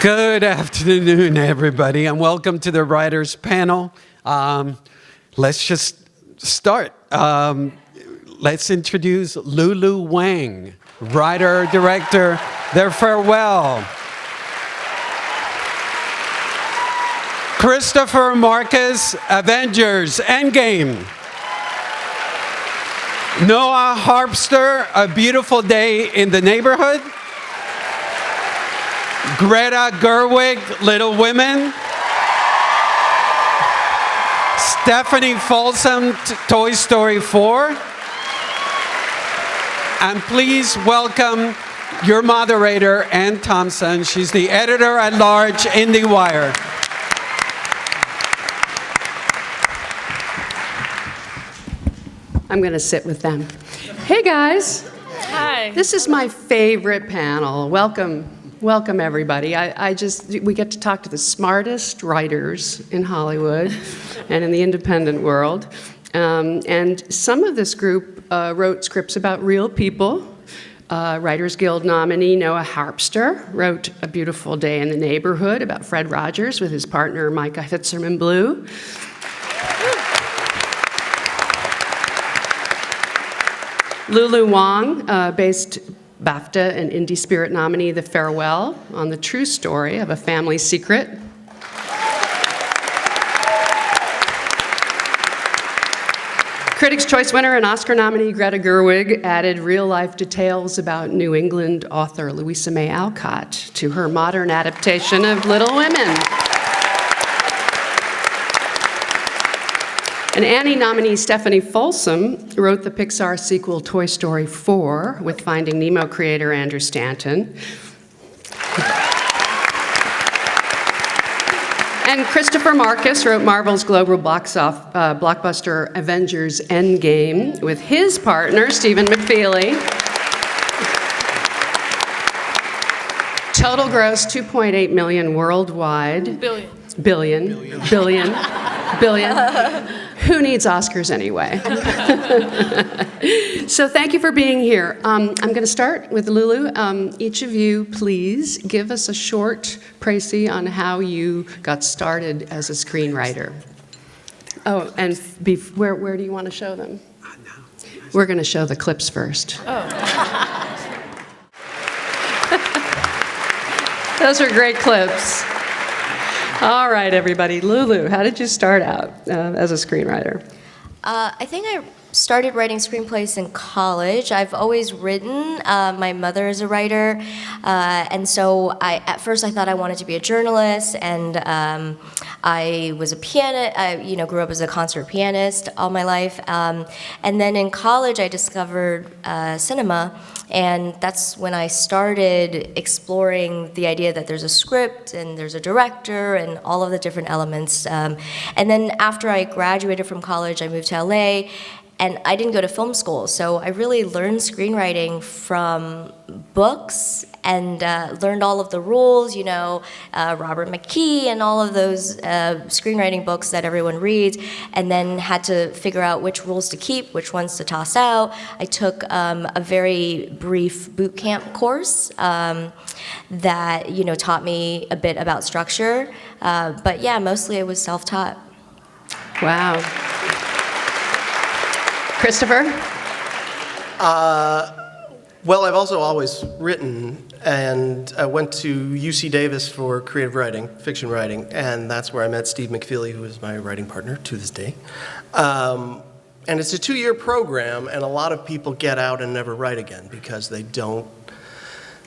Good afternoon, everybody, and welcome to the Writers Panel. Let's just start. Let's introduce Lulu Wang, writer-director, The Farewell. Christopher Marcus, Avengers, Endgame. Noah Harpster, A Beautiful Day in the Neighborhood. Greta Gerwig, Little Women. Stephanie Folsom, Toy Story 4. And please welcome your moderator, Ann Thompson. She's the editor-at-large IndieWire. I'm going to sit with them. Hey, guys. Hi. This is my favorite panel. Welcome, everybody. We get to talk to the smartest writers in Hollywood and in the independent world. And some of this group wrote scripts about real people. Writers Guild nominee Noah Harpster wrote A Beautiful Day in the Neighborhood about Fred Rogers with his partner Micah Fitzgerald Blue. Lulu Wang, based BAFTA and Indie Spirit nominee The Farewell, on the true story of a family secret. Critics' Choice winner and Oscar nominee Greta Gerwig added real-life details about New England author Louisa May Alcott to her modern adaptation of Little Women. And Annie nominee Stephanie Folsom wrote the Pixar sequel Toy Story 4 with Finding Nemo creator Andrew Stanton. And Christopher Marcus wrote Marvel's global blockbuster Avengers Endgame with his partner Stephen McFeely. Total gross $2.8 million worldwide. Billion. Who needs Oscars anyway? So thank you for being here. I'm going to start with Lulu. Each of you, please give us a short précis on how you got started as a screenwriter. Oh, and where do you want to show them? We're going to show the clips first. Oh. Those are great clips. All right, everybody. Lulu, how did you start out as a screenwriter? I think I started writing screenplays in college. I've always written. My mother is a writer, and so at first I thought I wanted to be a journalist, and I was a pianist. I grew up as a concert pianist all my life, and then in college I discovered cinema. And that's when I started exploring the idea that there's a script and there's a director and all of the different elements. And then after I graduated from college, I moved to LA, and I didn't go to film school. So I really learned screenwriting from books and learned all of the rules, Robert McKee and all of those screenwriting books that everyone reads, and then had to figure out which rules to keep, which ones to toss out. I took a very brief boot camp course that, taught me a bit about structure. But yeah, mostly it was self-taught. Wow. Christopher? Well, I've also always written, and I went to UC Davis for creative writing, fiction writing, and that's where I met Steve McFeely, who is my writing partner to this day. And it's a 2-year program, and a lot of people get out and never write again because they don't.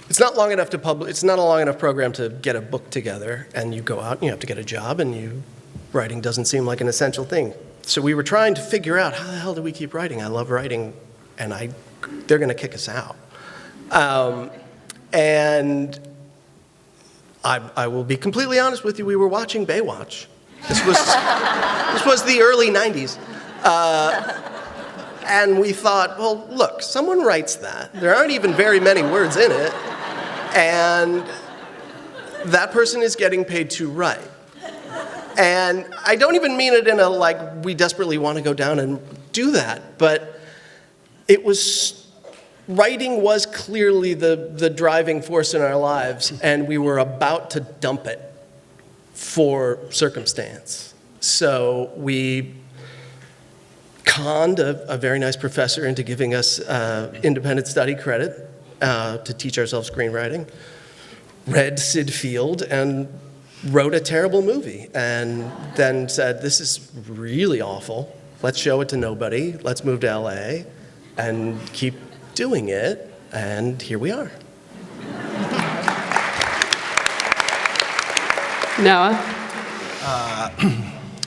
It's not long enough to publish. It's not a long enough program to get a book together, and you go out and you have to get a job, and writing doesn't seem like an essential thing. So we were trying to figure out, how the hell do we keep writing? I love writing, and they're going to kick us out. And I will be completely honest with you, we were watching Baywatch. This was the early 90s. And we thought, well, look, someone writes that. There aren't even very many words in it. And that person is getting paid to write. And I don't even mean it in a, we desperately want to go down and do that. But it was writing was clearly the driving force in our lives, and we were about to dump it for circumstance. So we conned a very nice professor into giving us independent study credit to teach ourselves screenwriting, read Sid Field, and wrote a terrible movie, and then said, this is really awful. Let's show it to nobody. Let's move to LA and keep doing it, and here we are. Noah?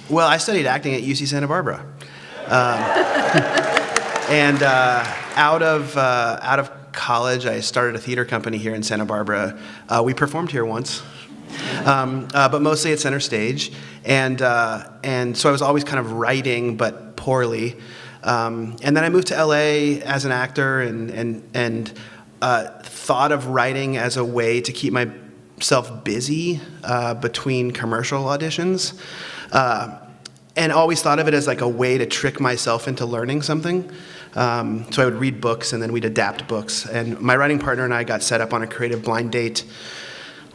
Well, I studied acting at UC Santa Barbara. And out of college, I started a theater company here in Santa Barbara. We performed here once, but mostly at Center Stage. And so I was always kind of writing, but poorly. And then I moved to LA as an actor and thought of writing as a way to keep myself busy between commercial auditions. And always thought of it as like a way to trick myself into learning something. So I would read books and then we'd adapt books. And my writing partner and I got set up on a creative blind date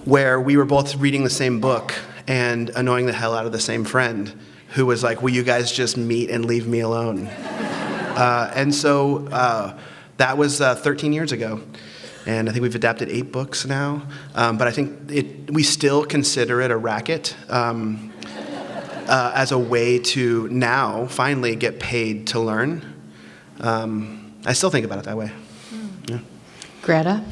where we were both reading the same book and annoying the hell out of the same friend who was like, will you guys just meet and leave me alone? And so that was 13 years ago. And I think we've adapted 8 books now. But I think we still consider it a racket. As a way to now finally get paid to learn. I still think about it that way. Yeah. Greta?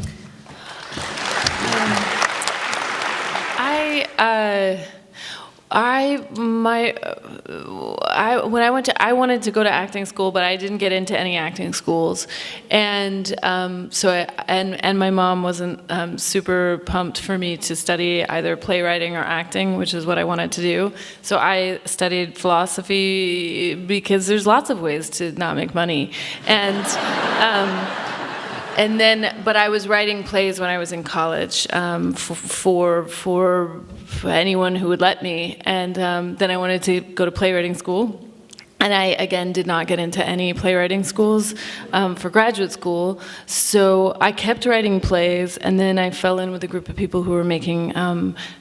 I wanted to go to acting school, but I didn't get into any acting schools, and my mom wasn't super pumped for me to study either playwriting or acting, which is what I wanted to do. So I studied philosophy because there's lots of ways to not make money, but I was writing plays when I was in college for anyone who would let me. And then I wanted to go to playwriting school. And I, again, did not get into any playwriting schools for graduate school. So I kept writing plays, and then I fell in with a group of people who were making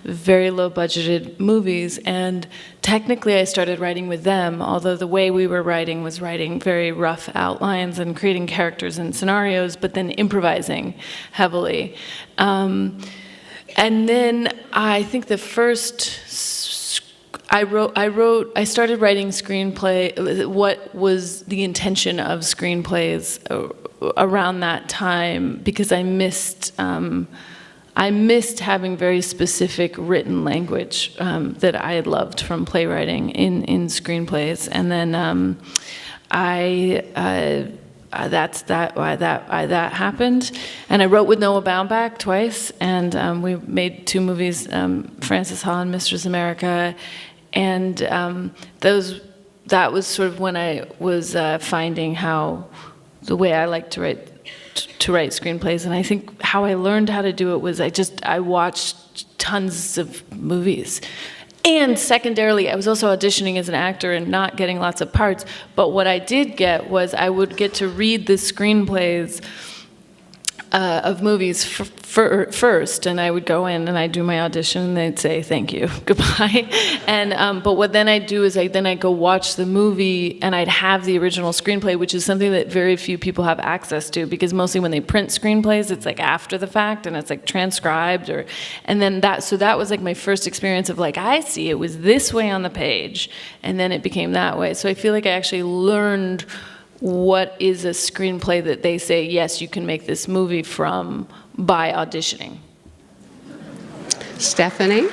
very low-budgeted movies. And technically, I started writing with them, although the way we were writing was writing very rough outlines and creating characters and scenarios, but then improvising heavily. And then I think the first... I started writing screenplay, what was the intention of screenplays around that time, because I missed having very specific written language that I had loved from playwriting in screenplays. And then that happened. And I wrote with Noah Baumbach twice, and we made 2 movies, Frances Ha and Mistress America. And that was sort of when I was finding the way I like to write screenplays. And I think how I learned how to do it was I watched tons of movies. And secondarily, I was also auditioning as an actor and not getting lots of parts. But what I did get was I would get to read the screenplays of movies first, and I would go in and I'd do my audition, and they'd say thank you, goodbye. And but what then I'd do is I'd go watch the movie, and I'd have the original screenplay, which is something that very few people have access to, because mostly when they print screenplays, it's like after the fact and it's like transcribed, and then that was like my first experience of like, I see it was this way on the page, and then it became that way. So I feel like I actually learned what is a screenplay that they say, yes, you can make this movie from, by auditioning. Stephanie?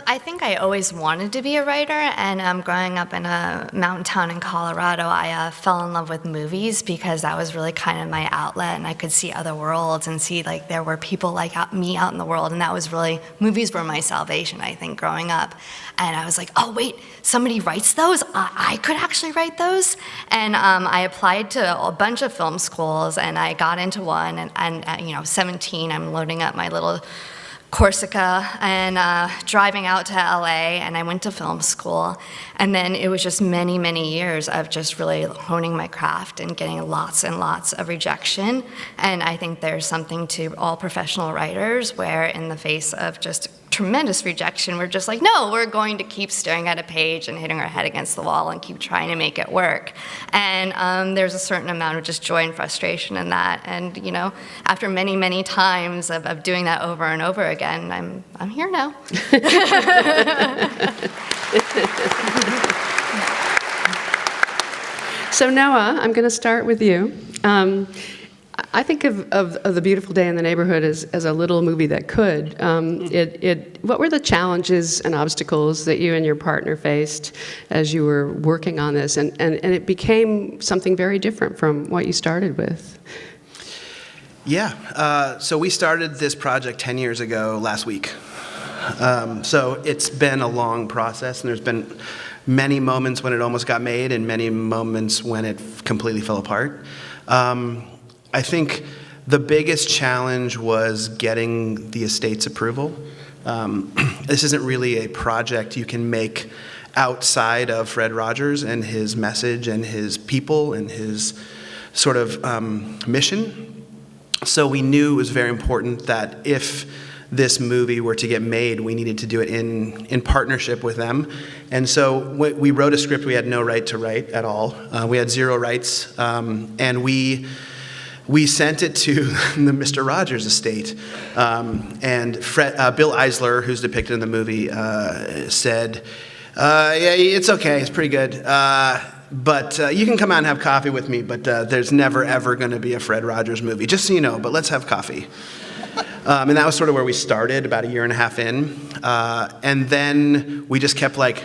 I think I always wanted to be a writer, and growing up in a mountain town in Colorado, I fell in love with movies because that was really kind of my outlet, and I could see other worlds and see like there were people like me out in the world, and that was really, movies were my salvation, I think, growing up. And I was like, oh wait, somebody writes those? I could actually write those? And I applied to a bunch of film schools, and I got into one, and 17, I'm loading up my little Corsica and driving out to LA, and I went to film school. And then it was just many, many years of just really honing my craft and getting lots and lots of rejection. And I think there's something to all professional writers where in the face of just tremendous rejection, we're just like, no, we're going to keep staring at a page and hitting our head against the wall and keep trying to make it work. And there's a certain amount of just joy and frustration in that. And, you know, after many, many times of doing that over and over again, I'm here now. So Noah, I'm going to start with you. I think of The Beautiful Day in the Neighborhood as a little movie that could. What were the challenges and obstacles that you and your partner faced as you were working on this? And it became something very different from what you started with. Yeah, so we started this project 10 years ago last week. So it's been a long process, and there's been many moments when it almost got made and many moments when it completely fell apart. I think the biggest challenge was getting the estate's approval. This isn't really a project you can make outside of Fred Rogers and his message and his people and his sort of mission. So we knew it was very important that if this movie were to get made, we needed to do it in partnership with them. And so we wrote a script we had no right to write at all. We had zero rights, and we sent it to the Mr. Rogers estate. And Bill Eisler, who's depicted in the movie, said, yeah, it's okay, it's pretty good. But you can come out and have coffee with me, but there's never, ever going to be a Fred Rogers movie, just so you know, but let's have coffee. And that was sort of where we started, about a year and a half in. And then we just kept like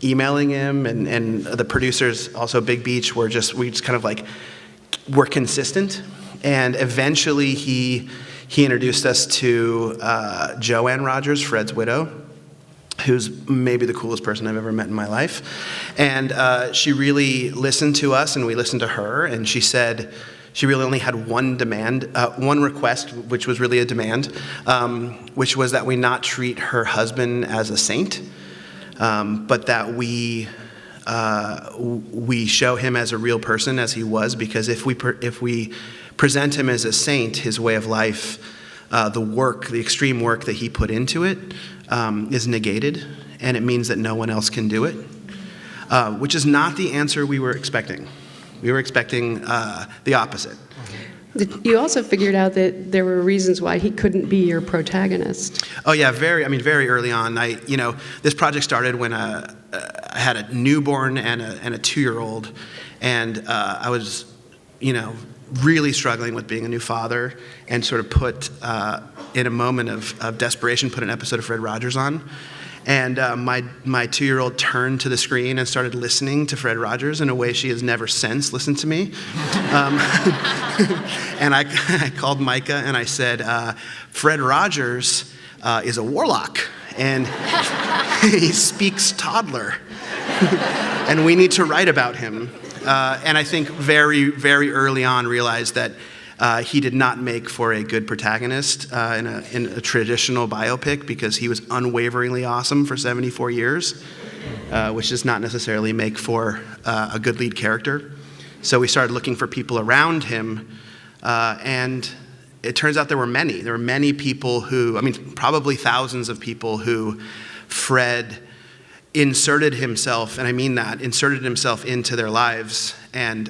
emailing him, and the producers, also Big Beach, we just kind of like were consistent. And eventually he introduced us to Joanne Rogers, Fred's widow, who's maybe the coolest person I've ever met in my life. And she really listened to us, and we listened to her, and she said she really only had one request, which was really a demand, which was that we not treat her husband as a saint, but that we show him as a real person, as he was, because if we present him as a saint, his way of life, the extreme work that he put into it, is negated, and it means that no one else can do it, which is not the answer we were expecting. We were expecting the opposite. You also figured out that there were reasons why he couldn't be your protagonist. Oh yeah, very early on. This project started when I had a newborn and a 2-year-old, and I was, really struggling with being a new father, and sort of put in a moment of desperation, put an episode of Fred Rogers on. And my 2-year-old turned to the screen and started listening to Fred Rogers in a way she has never since listened to me. And I called Micah and I said, Fred Rogers is a warlock, and he speaks toddler, and we need to write about him. And I think very, very early on realized that he did not make for a good protagonist in a traditional biopic, because he was unwaveringly awesome for 74 years, which does not necessarily make for a good lead character. So we started looking for people around him, and it turns out there were many. There were many people probably thousands of people who Fred inserted himself, and I mean that, inserted himself into their lives and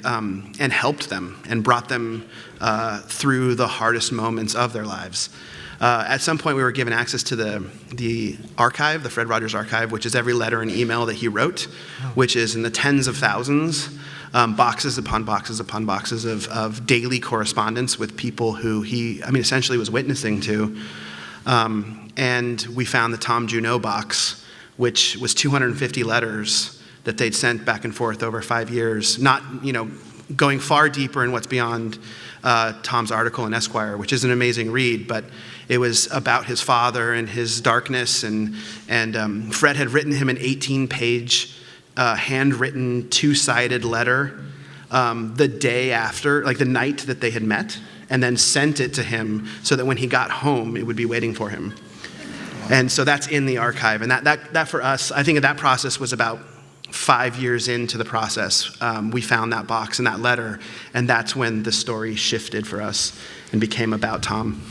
helped them and brought them through the hardest moments of their lives. At some point, we were given access to the archive, the Fred Rogers archive, which is every letter and email that he wrote, which is in the tens of thousands, boxes upon boxes upon boxes of daily correspondence with people who he, essentially was witnessing to. And we found the Tom Junot box, which was 250 letters that they'd sent back and forth over 5 years, not, going far deeper in what's beyond Tom's article in Esquire, which is an amazing read, but it was about his father and his darkness, and Fred had written him an 18-page handwritten 2-sided letter the day after, like the night that they had met, and then sent it to him so that when he got home, it would be waiting for him. And so that's in the archive. And that for us, I think that process was about 5 years into the process. We found that box and that letter, and that's when the story shifted for us and became about Tom.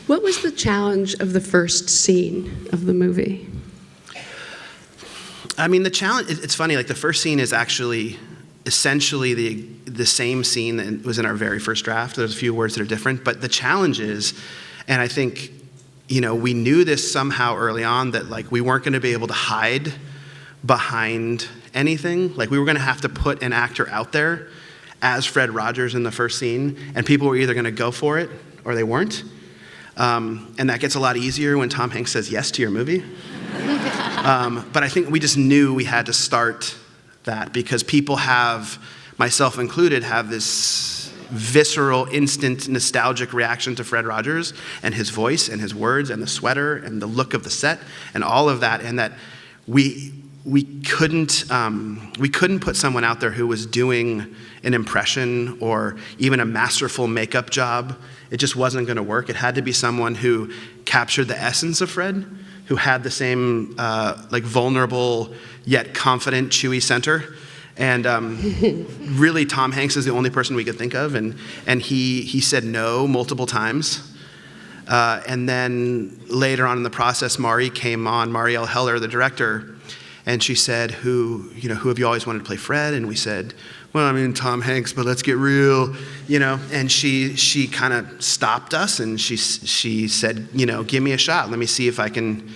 What was the challenge of the first scene of the movie? I mean, the challenge, it's funny, like the first scene is actually essentially the same scene that was in our very first draft. There's a few words that are different, but the challenge is, and I think, we knew this somehow early on, that like we weren't going to be able to hide behind anything. Like we were going to have to put an actor out there as Fred Rogers in the first scene, and people were either going to go for it or they weren't. And that gets a lot easier when Tom Hanks says yes to your movie. But I think we just knew we had to start that because people have, myself included, have this visceral, instant, nostalgic reaction to Fred Rogers and his voice and his words and the sweater and the look of the set and all of that, and that we couldn't put someone out there who was doing an impression or even a masterful makeup job. It just wasn't going to work. It had to be someone who captured the essence of Fred, who had the same vulnerable yet confident, chewy center. And really, Tom Hanks is the only person we could think of, and he said no multiple times. And then later on in the process, Mari came on, Mari L. Heller, the director, and she said, who have you always wanted to play Fred? And we said, well, I mean, Tom Hanks, but let's get real, And she kind of stopped us, and she said, give me a shot. Let me see if I can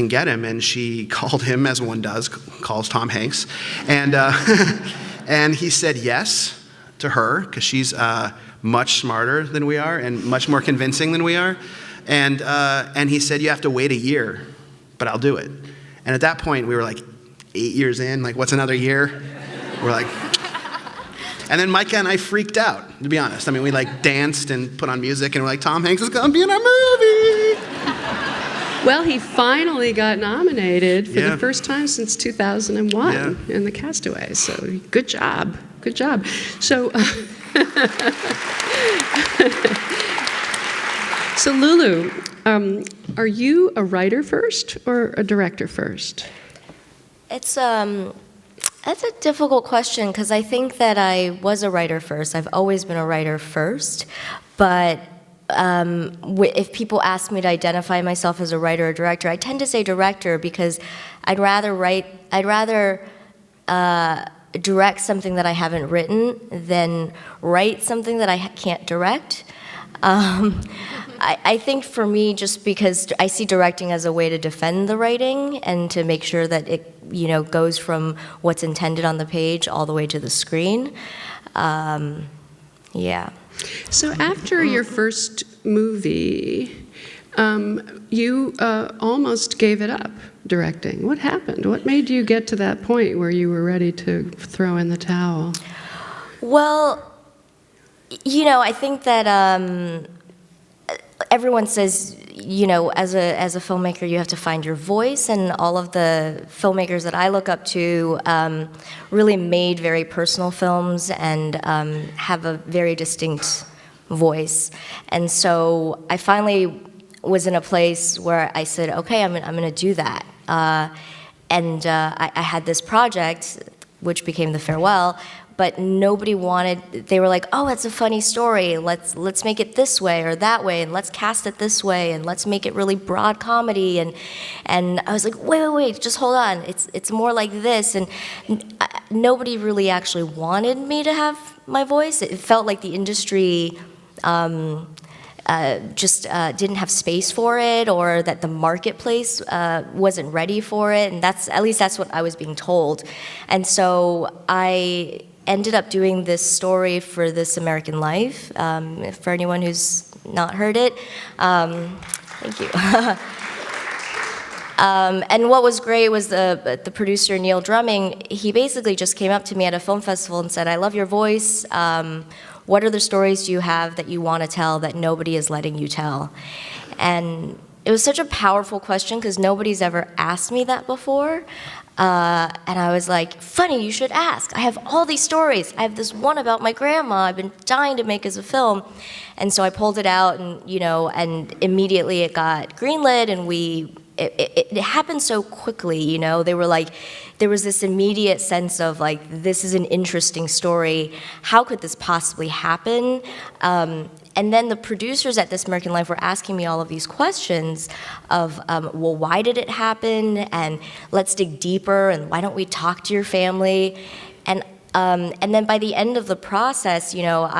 get him. And she called him, as one does, calls Tom Hanks. And and he said yes to her, because she's much smarter than we are and much more convincing than we are. And he said, you have to wait a year, but I'll do it. And at that point, we were like 8 years in, like, what's another year? We're like... And then Micah and I freaked out, to be honest. I mean, we danced and put on music, and we're like, Tom Hanks is going to be in our movie! Well, he finally got nominated for the first time since 2001 in the Castaways. So good job. Good job. So, so Lulu, are you a writer first or a director first? That's a difficult question because I think that I was a writer first. I've always been a writer first, but if people ask me to identify myself as a writer or director, I tend to say director because I'd rather direct something that I haven't written than write something that I can't direct. I think for me, just because I see directing as a way to defend the writing and to make sure that it, goes from what's intended on the page all the way to the screen. So after your first movie, you almost gave it up directing. What happened? What made you get to that point where you were ready to throw in the towel? Well, I think that everyone says, as a filmmaker, you have to find your voice, and all of the filmmakers that I look up to really made very personal films and have a very distinct voice. And so I finally was in a place where I said, okay, I'm going to do that. And I had this project, which became The Farewell, but nobody wanted, they were like, oh, it's a funny story, let's make it this way or that way, and let's cast it this way, and let's make it really broad comedy, and I was like, wait, just hold on, it's more like this, and nobody really actually wanted me to have my voice. It felt like the industry just didn't have space for it, or that the marketplace wasn't ready for it, and at least that's what I was being told. And so I ended up doing this story for This American Life. For anyone who's not heard it, thank you. And what was great was the producer, Neil Drumming, he basically just came up to me at a film festival and said, I love your voice. What other stories do you have that you want to tell that nobody is letting you tell? And it was such a powerful question because nobody's ever asked me that before. And I was like, funny, you should ask. I have all these stories. I have this one about my grandma I've been dying to make as a film. And so I pulled it out, and, you know, and immediately it got greenlit, and it happened so quickly, you know. They were like, there was this immediate sense of like, this is an interesting story. How could this possibly happen? And then the producers at This American Life were asking me all of these questions of, well, why did it happen? And let's dig deeper, and why don't we talk to your family? And then by the end of the process, you know,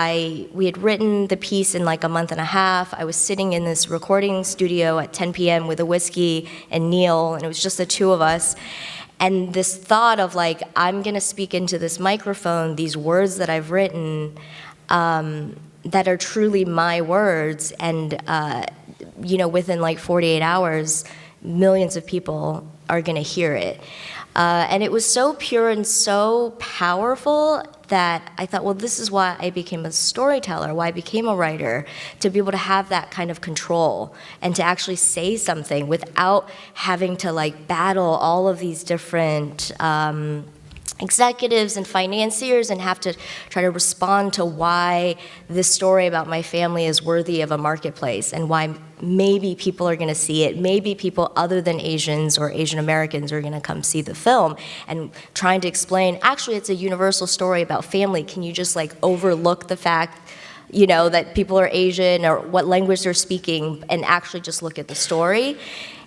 we had written the piece in like a month and a half. I was sitting in this recording studio at 10 p.m. with a whiskey and Neil, and it was just the two of us. And this thought of like, I'm gonna speak into this microphone these words that I've written, that are truly my words, and you know, within like 48 hours, millions of people are gonna hear it. And it was so pure and so powerful that I thought, well, this is why I became a storyteller, why I became a writer, to be able to have that kind of control and to actually say something without having to like battle all of these different executives and financiers and have to try to respond to why this story about my family is worthy of a marketplace, and why maybe people are going to see it, maybe people other than Asians or Asian Americans are going to come see the film, and trying to explain, actually it's a universal story about family. Can you just like overlook the fact, you know, that people are Asian or what language they're speaking, and actually just look at the story?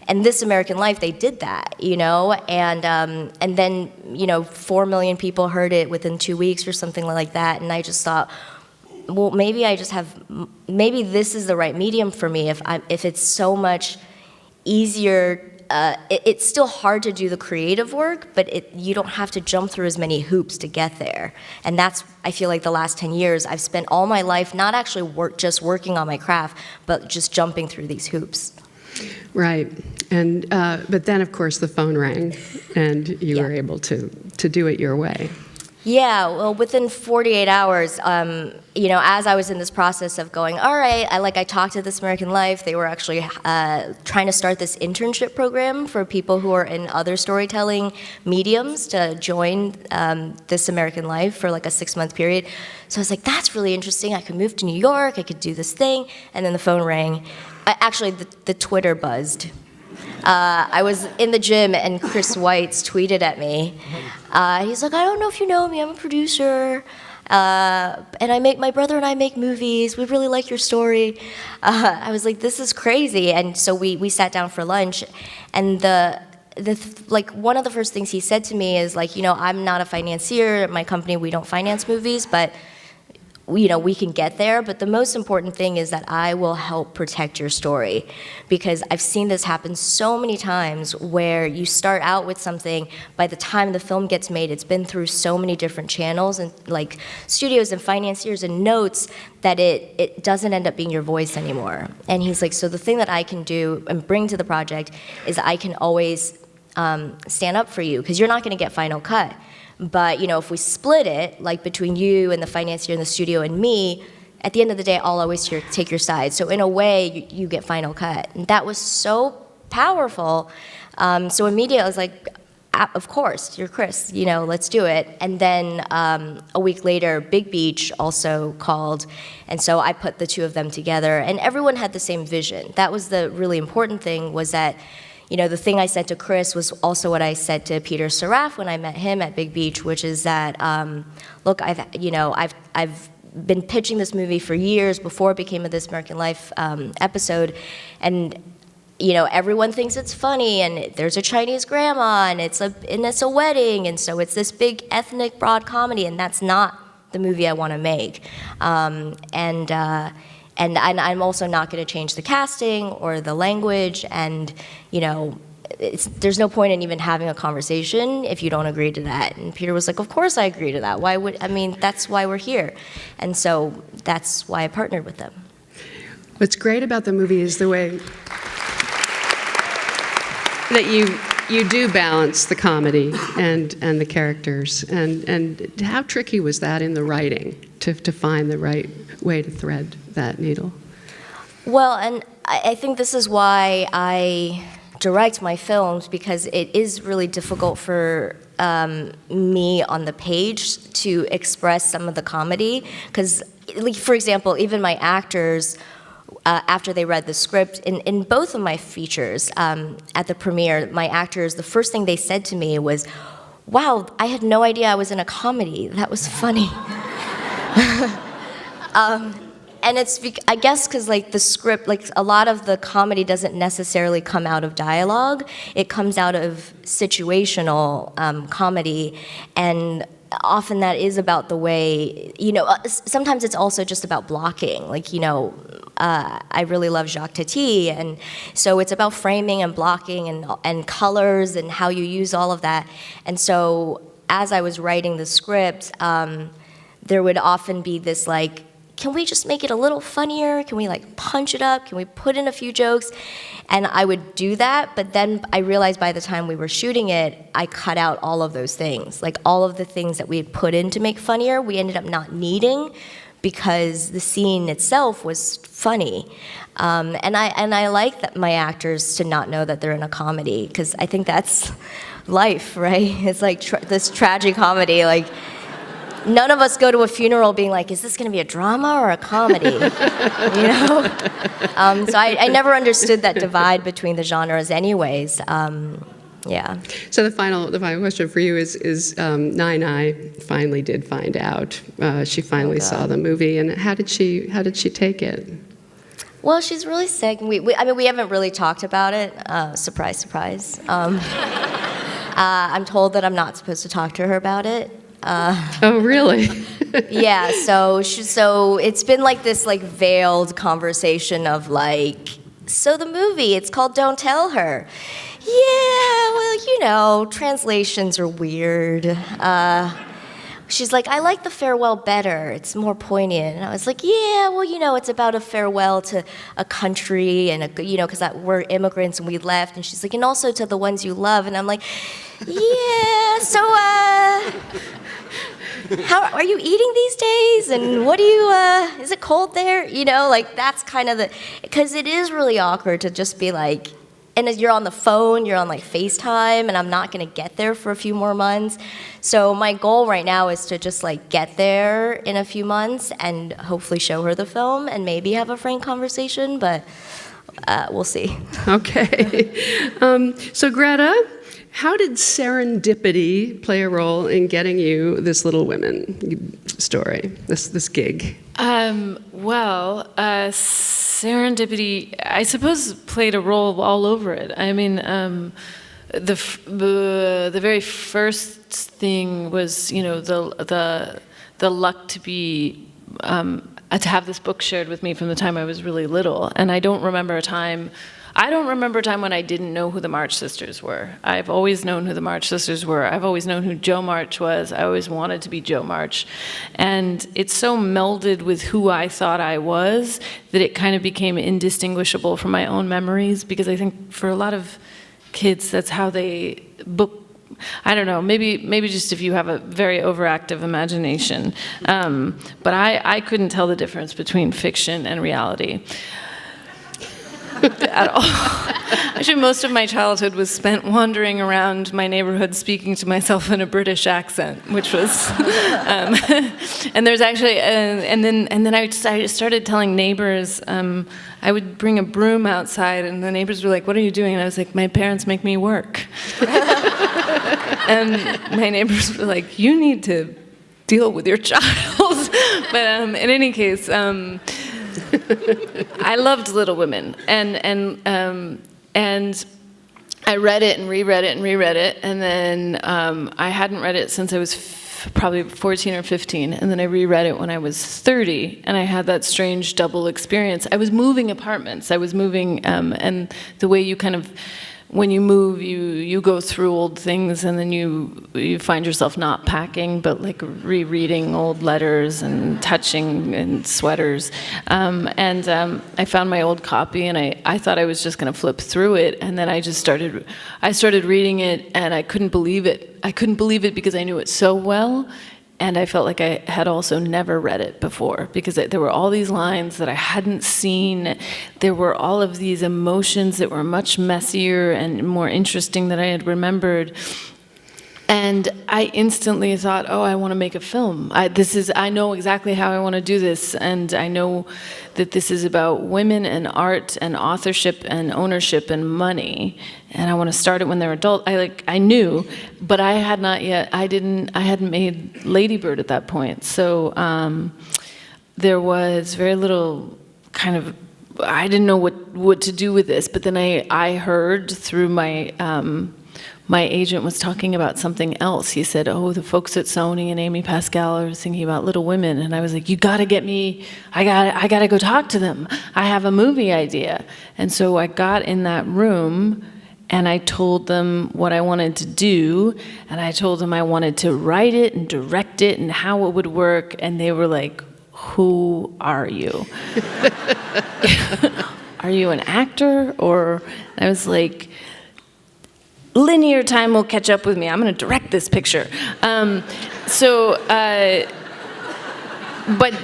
And This American Life, they did that, you know, and then, you know, 4 million people heard it within 2 weeks or something like that, and I just thought, well, maybe maybe this is the right medium for me. If it's so much easier, it's still hard to do the creative work, but you don't have to jump through as many hoops to get there. And that's, I feel like the last 10 years, I've spent all my life not actually just working on my craft, but just jumping through these hoops. Right. And but then, of course, the phone rang, and you were able to do it your way. Yeah, well, within 48 hours, you know, as I was in this process of going, all right, I talked to This American Life. They were actually trying to start this internship program for people who are in other storytelling mediums to join This American Life for like a 6-month period. So I was like, that's really interesting. I could move to New York. I could do this thing. And then the phone rang. Actually, the Twitter buzzed. I was in the gym, and Chris Weitz tweeted at me. He's like, I don't know if you know me, I'm a producer, and my brother and I make movies, we really like your story. I was like, this is crazy. And so we sat down for lunch, and one of the first things he said to me is like, you know, I'm not a financier, at my company we don't finance movies, but you know, we can get there, but the most important thing is that I will help protect your story, because I've seen this happen so many times where you start out with something, by the time the film gets made, it's been through so many different channels and like studios and financiers and notes that it doesn't end up being your voice anymore. And he's like, so the thing that I can do and bring to the project is I can always stand up for you, because you're not going to get final cut. But, you know, if we split it, like between you and the financier in the studio and me, at the end of the day, I'll always take your side. So in a way, you get final cut. And that was so powerful. So immediately I was like, of course, you're Chris, you know, let's do it. And then a week later, Big Beach also called. And so I put the two of them together. And everyone had the same vision. That was the really important thing, was that, you know, the thing I said to Chris was also what I said to Peter Saraf when I met him at Big Beach, which is that, look, I've been pitching this movie for years before it became a This American Life episode, and you know, everyone thinks it's funny, and there's a Chinese grandma, and it's a wedding, and so it's this big ethnic broad comedy, and that's not the movie I want to make, And I'm also not going to change the casting or the language, and you know, there's no point in even having a conversation if you don't agree to that. And Peter was like, of course I agree to that. That's why we're here. And so that's why I partnered with them. What's great about the movie is the way that you do balance the comedy and the characters. And how tricky was that in the writing to find the right way to thread that needle? Well, and I think this is why I direct my films because it is really difficult for me on the page to express some of the comedy. Because, like, for example, even my actors, after they read the script, in both of my features at the premiere, my actors, the first thing they said to me was, "Wow, I had no idea I was in a comedy. That was funny." And it's, I guess, because like the script, like a lot of the comedy doesn't necessarily come out of dialogue. It comes out of situational comedy, and often that is about the way, sometimes it's also just about blocking. Like, I really love Jacques Tati, and so it's about framing and blocking and colors and how you use all of that. And so as I was writing the script, there would often be this like, can we just make it a little funnier? Can we like punch it up? Can we put in a few jokes? And I would do that, but then I realized by the time we were shooting it, I cut out all of those things. Like all of the things that we had put in to make funnier, we ended up not needing because the scene itself was funny. And I like that my actors to not know that they're in a comedy, because I think that's life, right? It's like this tragic comedy, like, none of us go to a funeral being like, is this going to be a drama or a comedy? So I never understood that divide between the genres anyways. Yeah. So the final question for you is Nai finally did find out. She finally saw the movie, and how did she take it? Well, she's really sick. We haven't really talked about it. Surprise, surprise. I'm told that I'm not supposed to talk to her about it. Oh, really? Yeah, so it's been like this like veiled conversation of like, so the movie, it's called Don't Tell Her. Yeah, well, translations are weird. She's like, I like the farewell better. It's more poignant. And I was like, yeah, well, it's about a farewell to a country and, because we're immigrants and we left. And she's like, and also to the ones you love. And I'm like, yeah, so, how are you eating these days? And what do you, is it cold there? Like that's kind of because it is really awkward to just be like, and as you're on the phone, you're on like FaceTime, and I'm not gonna get there for a few more months. So my goal right now is to just like get there in a few months and hopefully show her the film and maybe have a frank conversation, but we'll see. Okay. So Greta, how did serendipity play a role in getting you this Little Women story, this gig? Serendipity, I suppose, played a role all over it. I mean, the very first thing was, the luck to be to have this book shared with me from the time I was really little, and I don't remember a time when I didn't know who the March Sisters were. I've always known who the March Sisters were. I've always known who Jo March was. I always wanted to be Jo March. And it's so melded with who I thought I was that it kind of became indistinguishable from my own memories, because I think for a lot of kids, that's how they book. I don't know, maybe just if you have a very overactive imagination. But I couldn't tell the difference between fiction and reality. At all. Actually, most of my childhood was spent wandering around my neighborhood speaking to myself in a British accent, which was, and there's actually, and then I started telling neighbors. I would bring a broom outside, and the neighbors were like, "What are you doing?" And I was like, "My parents make me work." And my neighbors were like, "You need to deal with your child." But in any case. I loved Little Women, and I read it and reread it and reread it, and then I hadn't read it since I was probably 14 or 15, and then I reread it when I was 30, and I had that strange double experience. I was moving apartments. I was moving, and the way you kind of, when you move, you go through old things, and then you find yourself not packing, but like rereading old letters and touching and sweaters. I found my old copy, and I thought I was just going to flip through it, and then I started reading it, and I couldn't believe it. I couldn't believe it because I knew it so well, and I felt like I had also never read it before, because there were all these lines that I hadn't seen. There were all of these emotions that were much messier and more interesting than I had remembered. And I instantly thought, oh, I want to make a film. I know exactly how I want to do this, and I know that this is about women and art and authorship and ownership and money, and I want to start it when they're adult. I knew, but I had not yet. I hadn't made Lady Bird at that point, so there was very little kind of. I didn't know what to do with this, but then I heard through my agent was talking about something else. He said, oh, the folks at Sony and Amy Pascal are thinking about Little Women. And I was like, you gotta get me, I gotta go talk to them. I have a movie idea. And so I got in that room and I told them what I wanted to do. And I told them I wanted to write it and direct it and how it would work. And they were like, who are you? Are you an actor? Or I was like, linear time will catch up with me. I'm going to direct this picture. But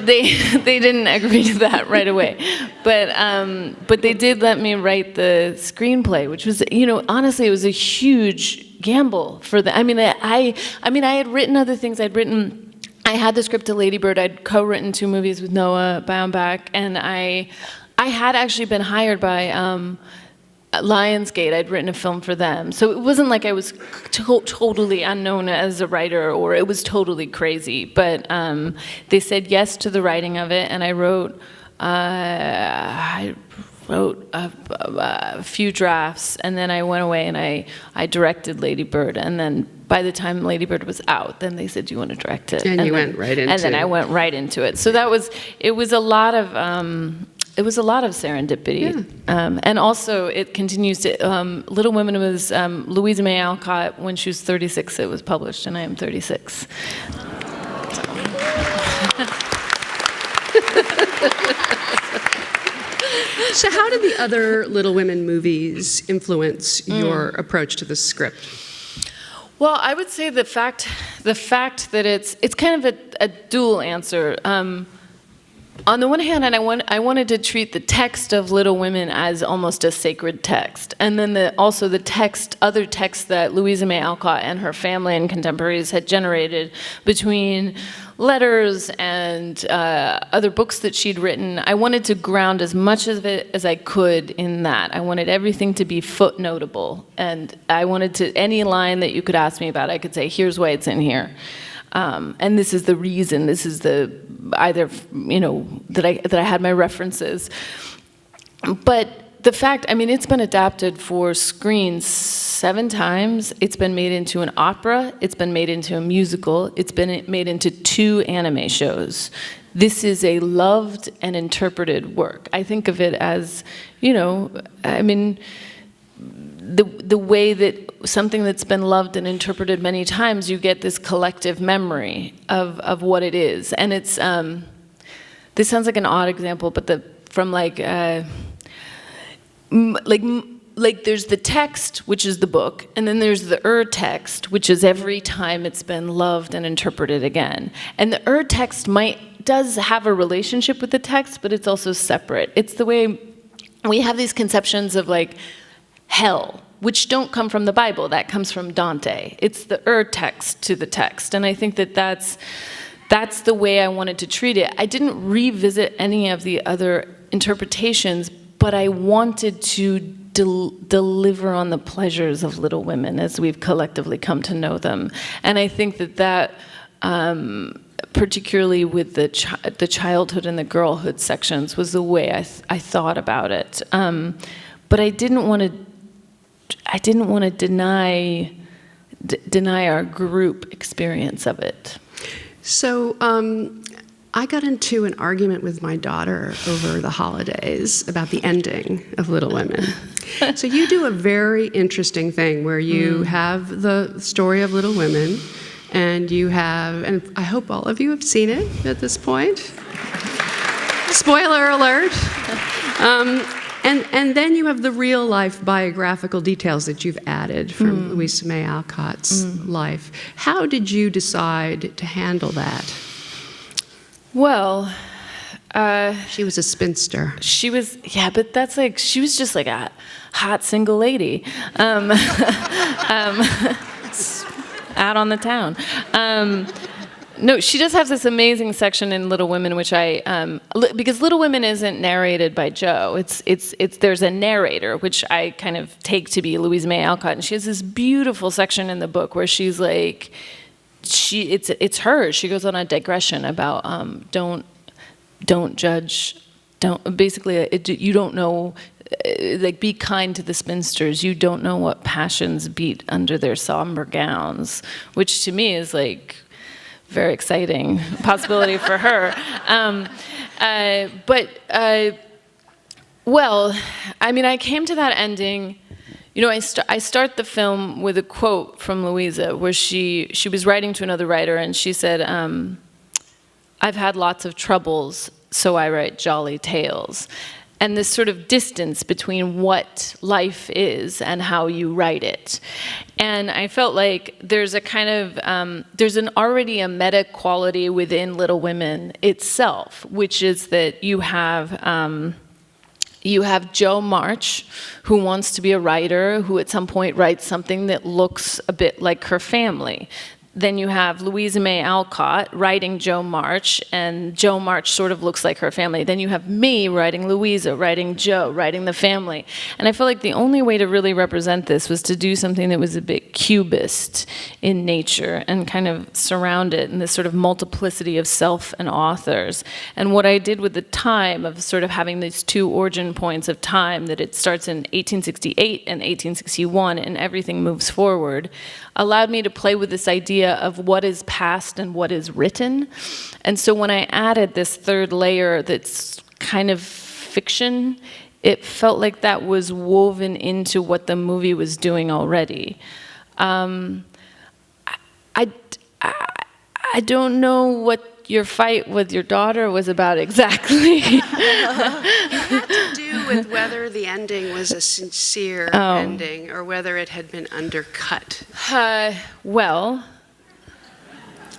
they didn't agree to that right away. But they did let me write the screenplay, which was, honestly, it was a huge gamble for them. I had written other things. I had the script to Lady Bird. I'd co-written 2 movies with Noah Baumbach, and I had actually been hired by Lionsgate. I'd written a film for them. So it wasn't like I was totally unknown as a writer, or it was totally crazy. But they said yes to the writing of it, and I wrote a few drafts, and then I went away and I directed Lady Bird. And then by the time Lady Bird was out, then they said, do you want to direct it? And you went right into it. And then I went right into it. So it was a lot of serendipity. Yeah. And also it continues to, Little Women was Louisa May Alcott, when she was 36, it was published, and I am 36. So how did the other Little Women movies influence your approach to the script? Well, I would say the fact that it's kind of a dual answer. On the one hand, I wanted to treat the text of Little Women as almost a sacred text, and then also the other texts that Louisa May Alcott and her family and contemporaries had generated between letters and other books that she'd written. I wanted to ground as much of it as I could in that. I wanted everything to be footnotable, and I wanted any line that you could ask me about, I could say, here's why it's in here. And this is the reason, this is that I had my references. But the fact, it's been adapted for screen 7 times. It's been made into an opera. It's been made into a musical. It's been made into 2 anime shows. This is a loved and interpreted work. I think of it as, the way that something that's been loved and interpreted many times, you get this collective memory of what it is. And it's, this sounds like an odd example, but there's the text, which is the book, and then there's the text, which is every time it's been loved and interpreted again. And the text does have a relationship with the text, but it's also separate. It's the way we have these conceptions of hell, which don't come from the Bible, that comes from Dante. It's the text to the text, and I think that's the way I wanted to treat it. I didn't revisit any of the other interpretations, but I wanted to deliver on the pleasures of Little Women as we've collectively come to know them. And I think that particularly with the childhood and the girlhood sections, was the way I thought about it. But I didn't want to deny our group experience of it. So I got into an argument with my daughter over the holidays about the ending of Little Women. So you do a very interesting thing where you have the story of Little Women, and and I hope all of you have seen it at this point. Spoiler alert. And then you have the real life biographical details that you've added from Louisa May Alcott's life. How did you decide to handle that? Well, She was a spinster. she was, yeah, but that's like, she was just like a hot single lady out on the town. No, she does have this amazing section in Little Women, which because Little Women isn't narrated by Joe. There's a narrator, which I kind of take to be Louisa May Alcott, and she has this beautiful section in the book where she's like, it's her. She goes on a digression about don't judge, you don't know. Like, be kind to the spinsters. You don't know what passions beat under their somber gowns, which to me is like very exciting possibility for her. Well, I mean, I came to that ending. You know, I start the film with a quote from Louisa where she was writing to another writer, and she said, "I've had lots of troubles, so I write jolly tales." And this sort of distance between what life is and how you write it. And I felt like there's a kind of, there's already a meta quality within Little Women itself, which is that you have Jo March, who wants to be a writer, who at some point writes something that looks a bit like her family. Then you have Louisa May Alcott writing Jo March, and Jo March sort of looks like her family. Then you have me writing Louisa, writing Jo, writing the family. And I felt like the only way to really represent this was to do something that was a bit cubist in nature and kind of surround it in this sort of multiplicity of self and authors. And what I did with the time of sort of having these two origin points of time, that it starts in 1868 and 1861 and everything moves forward, allowed me to play with this idea of what is past and what is written. And so when I added this third layer that's kind of fiction, it felt like that was woven into what the movie was doing already. I don't know what your fight with your daughter was about exactly. It had to do with whether the ending was a sincere ending or whether it had been undercut. Well,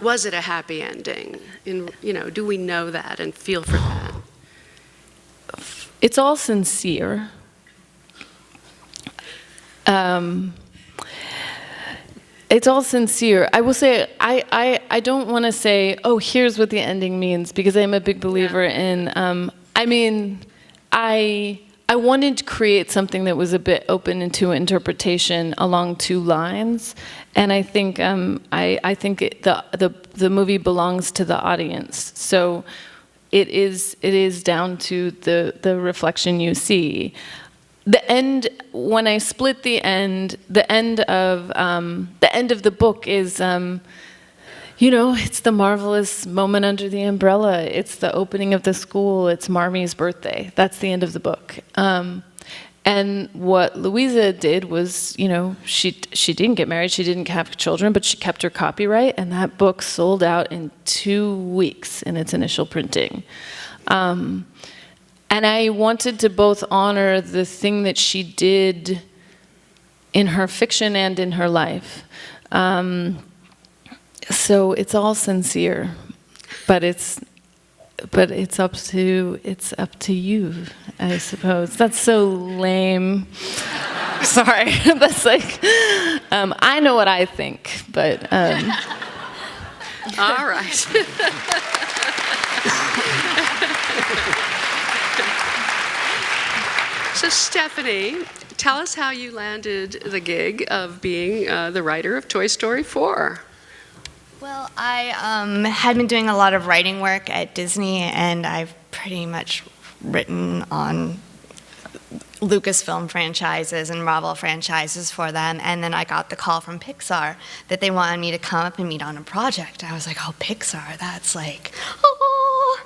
Was it a happy ending? Do we know that and feel for that? it's all sincere. It's all sincere. I will say, I don't want to say, oh, here's what the ending means, because I'm a big believer in, I wanted to create something that was a bit open into interpretation along two lines, and I think the movie belongs to the audience. So it is down to the reflection you see. The end, when I split the end of the book is, it's the marvelous moment under the umbrella. It's the opening of the school. It's Marmie's birthday. That's the end of the book. And what Louisa did was, she didn't get married. She didn't have children, but she kept her copyright, and that book sold out in 2 weeks in its initial printing. And I wanted to both honor the thing that she did in her fiction and in her life. So it's all sincere, but it's up to you, I suppose. That's so lame. Sorry, that's like I know what I think, but. All right. So Stephanie, tell us how you landed the gig of being the writer of Toy Story 4. Well, I had been doing a lot of writing work at Disney, and I've pretty much written on Lucasfilm franchises and Marvel franchises for them, and then I got the call from Pixar that they wanted me to come up and meet on a project. I was like, oh, Pixar, that's like, oh.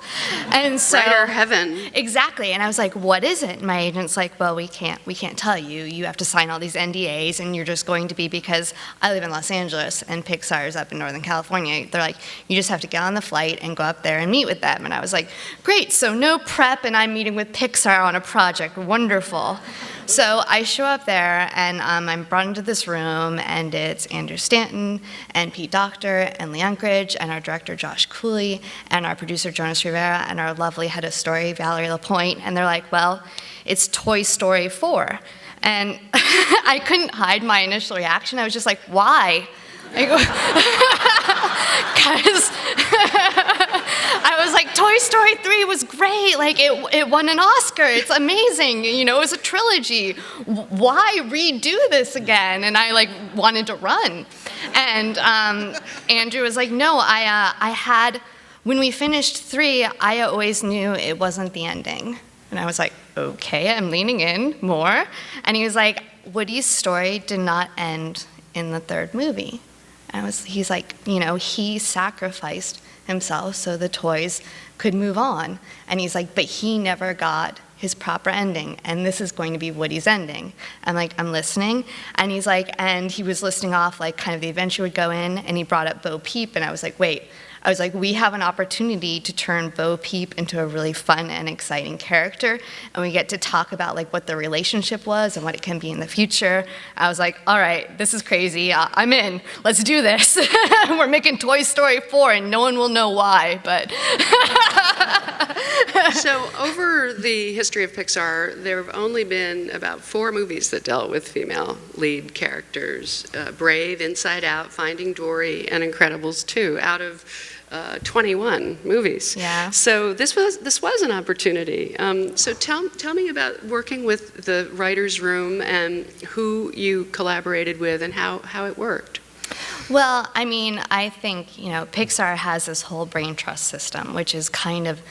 And so Writer heaven. Exactly. And I was like, what is it? And my agent's like, well, we can't tell you. You have to sign all these NDAs, and you're just going to be, because I live in Los Angeles and Pixar is up in Northern California. They're like, you just have to get on the flight and go up there and meet with them. And I was like, great, so no prep, and I'm meeting with Pixar on a project. Wonderful. So I show up there, and I'm brought into this room, and it's Andrew Stanton, and Pete Docter, and Lee Unkrich, and our director Josh Cooley, and our producer Jonas Rivera, and our lovely head of story Valerie Lapointe, and they're like, well, it's Toy Story 4. And I couldn't hide my initial reaction. I was just like, why? I go, because I was like, Toy Story 3 was great. Like, it won an Oscar. It's amazing. You know, it was a trilogy. Why redo this again? And I, like, wanted to run. And Andrew was like, no, when we finished 3, I always knew it wasn't the ending. And I was like, okay, I'm leaning in more. And he was like, Woody's story did not end in the 3rd movie. He's like, you know, he sacrificed himself so the toys could move on. And he's like, but he never got his proper ending, and this is going to be Woody's ending. I'm like, I'm listening. And he's like, and he was listing off like kind of the adventure would go in, and he brought up Bo Peep, and I was like, wait. I was like, we have an opportunity to turn Bo Peep into a really fun and exciting character, and we get to talk about like what the relationship was and what it can be in the future. I was like, all right, this is crazy. I'm in. Let's do this. We're making Toy Story 4, and no one will know why, but. So over the history of Pixar, there have only been about 4 movies that dealt with female lead characters. Brave, Inside Out, Finding Dory, and Incredibles 2, out of 21 movies. Yeah. So this was an opportunity. So tell me about working with the writer's room and who you collaborated with and how it worked. Well, I mean, I think, you know, Pixar has this whole brain trust system, which is kind of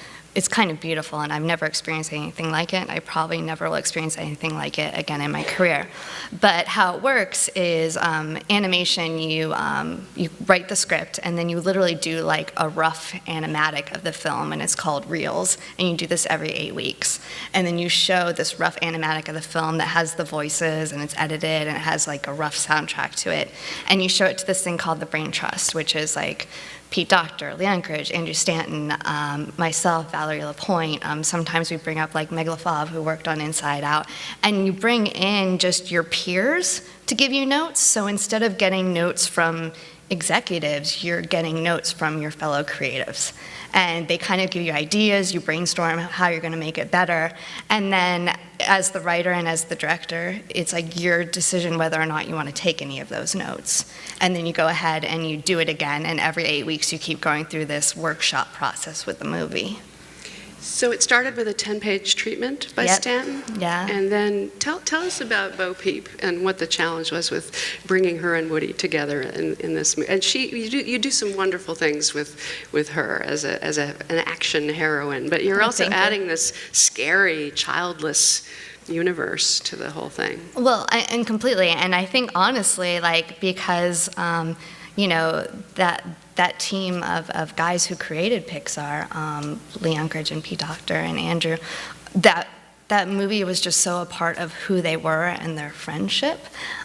beautiful, and I've never experienced anything like it. I probably never will experience anything like it again in my career. But how it works is animation, you write the script, and then you literally do like a rough animatic of the film, and it's called reels, and you do this every 8 weeks. And then you show this rough animatic of the film that has the voices, and it's edited, and it has like a rough soundtrack to it. And you show it to this thing called the Brain Trust, which is like Pete Docter, Lee Unkrich, Andrew Stanton, myself, Valerie Lapointe. Sometimes we bring up like Meg LaFave, who worked on Inside Out, and you bring in just your peers to give you notes. So instead of getting notes from executives, you're getting notes from your fellow creatives. And they kind of give you ideas, you brainstorm how you're going to make it better. And then as the writer and as the director, it's like your decision whether or not you want to take any of those notes. And then you go ahead and you do it again, and every 8 weeks you keep going through this workshop process with the movie. So it started with a 10-page treatment by Yep. Stanton? Yeah. And then tell us about Bo Peep and what the challenge was with bringing her and Woody together in this movie. And you do some wonderful things with her as an action heroine, but you're also adding this scary, childless universe to the whole thing. Well, and completely. And I think honestly, like, because, you know, that team of guys who created Pixar, Lee Unkrich and Pete Docter and Andrew, that movie was just so a part of who they were and their friendship.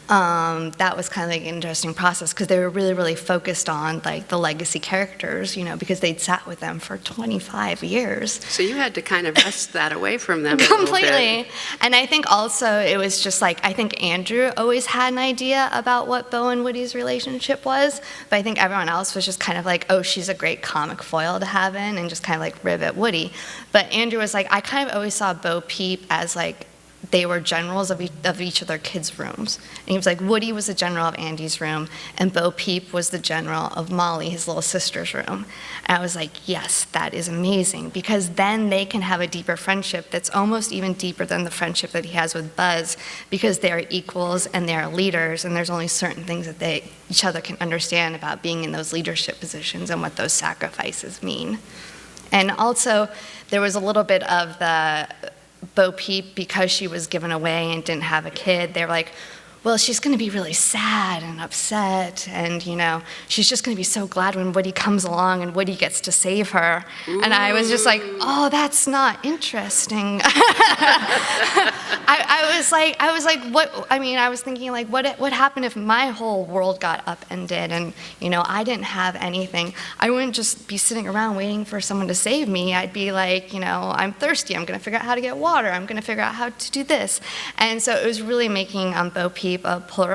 That was kind of like an interesting process because they were really, really focused on like the legacy characters, you know, because they'd sat with them for 25 years. So you had to kind of wrest that away from them a little Completely. bit. And I think also it was just like, I think Andrew always had an idea about what Bo and Woody's relationship was, but I think everyone else was just kind of like, oh, she's a great comic foil to have in, and just kind of like rib at Woody. But Andrew was like, I kind of always saw Bo Peep as like, they were generals of each of their kids' rooms. And he was like, Woody was the general of Andy's room, and Bo Peep was the general of Molly, his little sister's room. And I was like, yes, that is amazing, because then they can have a deeper friendship that's almost even deeper than the friendship that he has with Buzz, because they're equals and they're leaders, and there's only certain things that each other can understand about being in those leadership positions and what those sacrifices mean. And also, there was a little bit of the Bo Peep, because she was given away and didn't have a kid, they were like, well, she's going to be really sad and upset, and, she's just going to be so glad when Woody comes along and Woody gets to save her. Ooh. And I was just like, oh, that's not interesting. I was like, what? I mean, I was thinking, like, what happened if my whole world got upended and, I didn't have anything? I wouldn't just be sitting around waiting for someone to save me. I'd be like, I'm thirsty. I'm going to figure out how to get water. I'm going to figure out how to do this. And so it was really making Bo Peep pull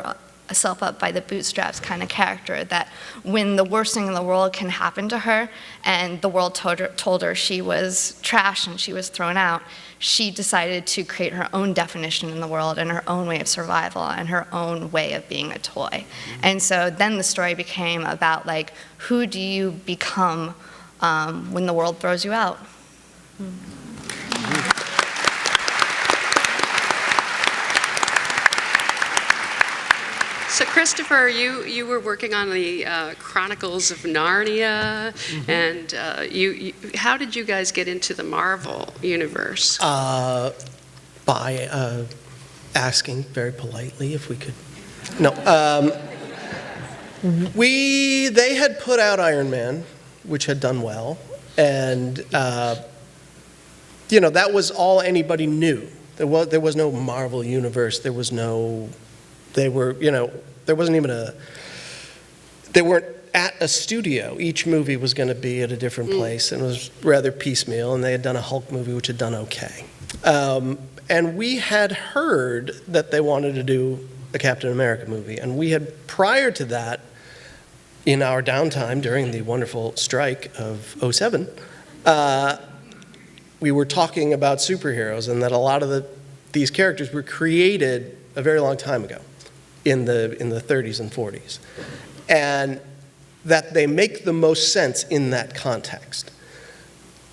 herself up by the bootstraps kind of character, that when the worst thing in the world can happen to her and the world told her she was trash and she was thrown out, she decided to create her own definition in the world and her own way of survival and her own way of being a toy. And so then the story became about, like, who do you become when the world throws you out? So Christopher, you were working on the Chronicles of Narnia, and you how did you guys get into the Marvel universe? By asking very politely if we could. No, they had put out Iron Man, which had done well, and that was all anybody knew. There was no Marvel universe. There was no. They were, there wasn't even they weren't at a studio. Each movie was going to be at a different place, and it was rather piecemeal, and they had done a Hulk movie, which had done okay. And we had heard that they wanted to do a Captain America movie, and we had, prior to that, in our downtime during the wonderful strike of '07, we were talking about superheroes, and that a lot of these characters were created a very long time ago, in the 30s and 40s, and that they make the most sense in that context.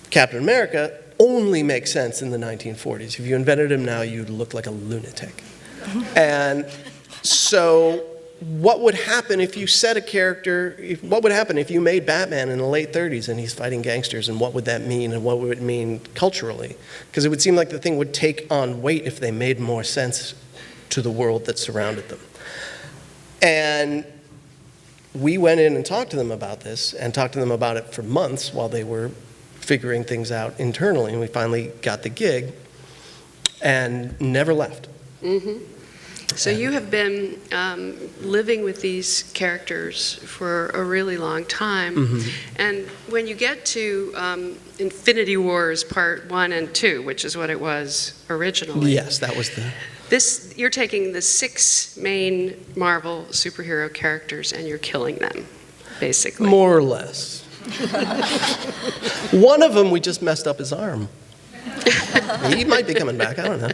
Captain America only makes sense in the 1940s. If you invented him now, you'd look like a lunatic. And so what would happen if you set a character, what would happen if you made Batman in the late 30s and he's fighting gangsters, and what would that mean, and what would it mean culturally? Because it would seem like the thing would take on weight if they made more sense to the world that surrounded them. And we went in and talked to them about this, and talked to them about it for months while they were figuring things out internally, and we finally got the gig and never left. So you have been living with these characters for a really long time, and when you get to Infinity Wars Part 1 and 2, which is what it was originally. Yes, that was the... You're taking the 6 main Marvel superhero characters and you're killing them, basically. More or less. One of them, we just messed up his arm. He might be coming back, I don't know.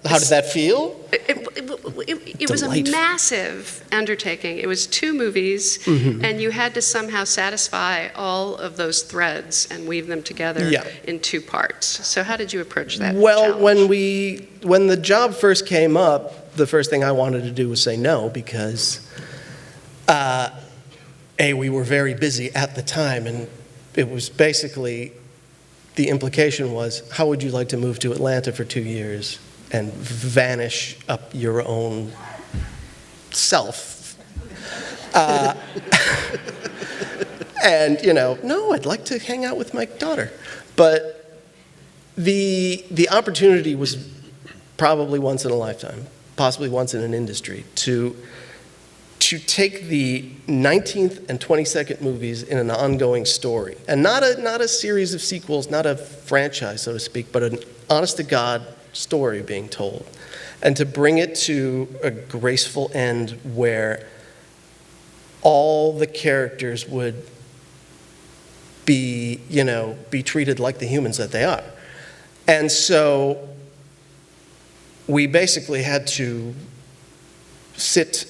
How did that feel? It was a massive undertaking. It was 2 movies, and you had to somehow satisfy all of those threads and weave them together in 2 parts. So how did you approach that challenge? when the job first came up, the first thing I wanted to do was say no, because we were very busy at the time, and it was basically, the implication was, how would you like to move to Atlanta for 2 years and vanish up your own self? And, no, I'd like to hang out with my daughter. But the opportunity was probably once in a lifetime, possibly once in an industry, to take the 19th and 22nd movies in an ongoing story, and not a series of sequels, not a franchise, so to speak, but an honest-to-God story being told, and to bring it to a graceful end where all the characters would be treated like the humans that they are. And so we basically had to sit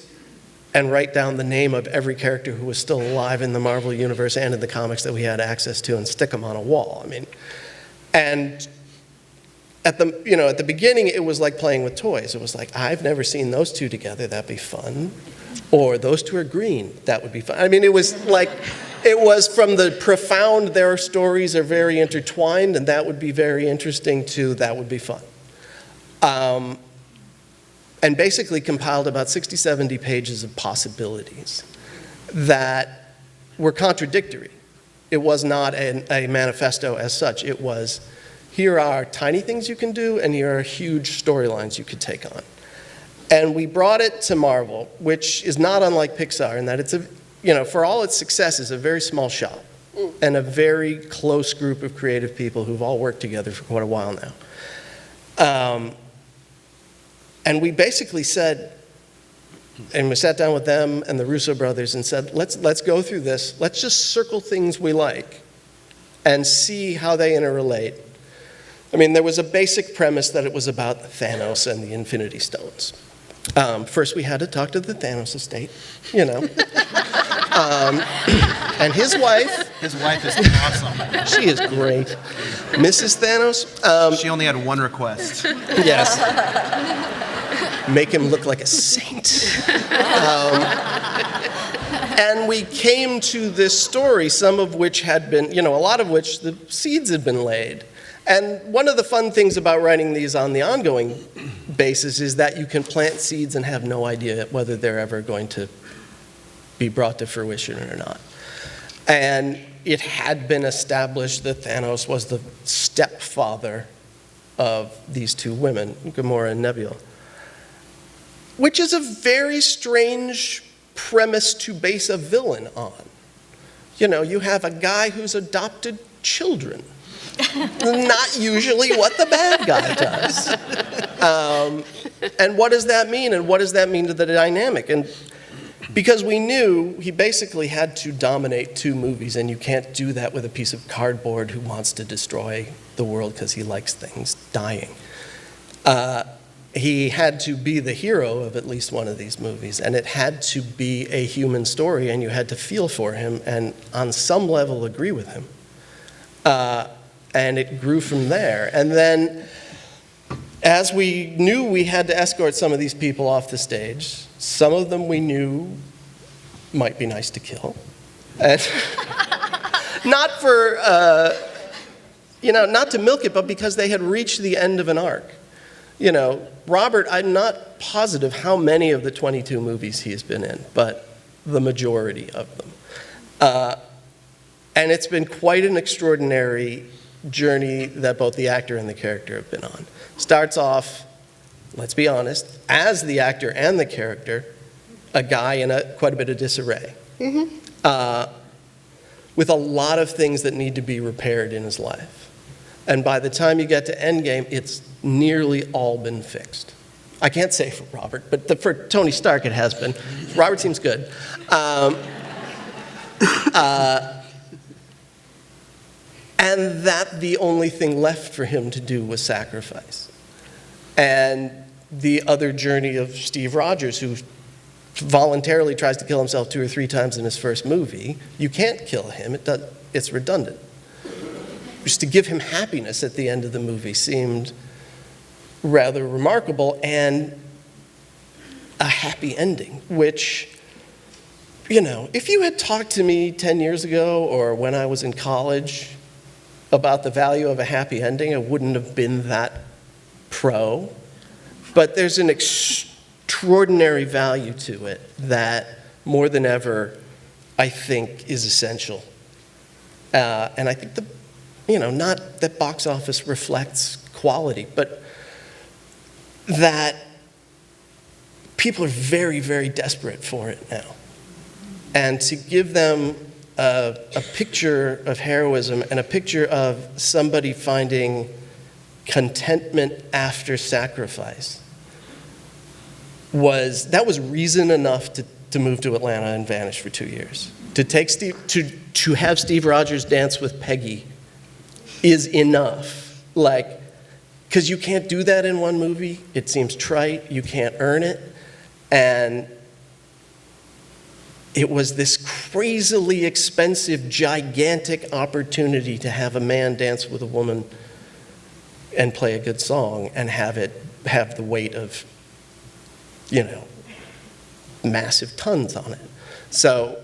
and write down the name of every character who was still alive in the Marvel Universe and in the comics that we had access to, and stick them on a wall. And at the beginning, it was like playing with toys. It was like, I've never seen those 2 together, that'd be fun. Or those 2 are green, that would be fun. It was from the profound, their stories are very intertwined, and that would be very interesting too, that would be fun. and basically compiled about 60, 70 pages of possibilities that were contradictory. It was not a manifesto as such. It was, here are tiny things you can do, and here are huge storylines you could take on. And we brought it to Marvel, which is not unlike Pixar in that it's for all its success, is a very small shop and a very close group of creative people who've all worked together for quite a while now. And we basically said, and we sat down with them and the Russo brothers and said, let's go through this. Let's just circle things we like and see how they interrelate. I mean, there was a basic premise that it was about Thanos and the Infinity Stones. First, we had to talk to the Thanos estate, and his wife. His wife is awesome. She is great. Mrs. Thanos. She only had one request. Yes. Make him look like a saint. And we came to this story, some of which had been, a lot of which the seeds had been laid. And one of the fun things about writing these on the ongoing basis is that you can plant seeds and have no idea whether they're ever going to be brought to fruition or not. And it had been established that Thanos was the stepfather of these two women, Gamora and Nebula, which is a very strange premise to base a villain on. You have a guy who's adopted children. Not usually what the bad guy does. And what does that mean? And what does that mean to the dynamic? And because we knew he basically had to dominate two movies, and you can't do that with a piece of cardboard who wants to destroy the world because he likes things dying. He had to be the hero of at least one of these movies, and it had to be a human story, and you had to feel for him and on some level agree with him. And it grew from there. And then, as we knew we had to escort some of these people off the stage, some of them we knew might be nice to kill. And not for, not to milk it, but because they had reached the end of an arc. Robert, I'm not positive how many of the 22 movies he's been in, but the majority of them. And it's been quite an extraordinary journey that both the actor and the character have been on. Starts off, let's be honest, as the actor and the character, a guy in quite a bit of disarray, with a lot of things that need to be repaired in his life. And by the time you get to Endgame, it's nearly all been fixed. I can't say for Robert, but for Tony Stark it has been. Robert seems good. And that the only thing left for him to do was sacrifice. And the other journey of Steve Rogers, who voluntarily tries to kill himself 2 or 3 times in his first movie, you can't kill him, it's redundant. Just to give him happiness at the end of the movie seemed rather remarkable, and a happy ending, which, if you had talked to me 10 years ago or when I was in college about the value of a happy ending, I wouldn't have been that pro. But there's an extraordinary value to it that more than ever, I think, is essential. And I think not that box office reflects quality, but that people are very, very desperate for it now. And to give them a picture of heroism and a picture of somebody finding contentment after sacrifice was reason enough to move to Atlanta and vanish for 2 years. To have Steve Rogers dance with Peggy is enough. Because you can't do that in one movie. It seems trite. You can't earn it. And it was this crazily expensive, gigantic opportunity to have a man dance with a woman and play a good song and have the weight of, massive tons on it. So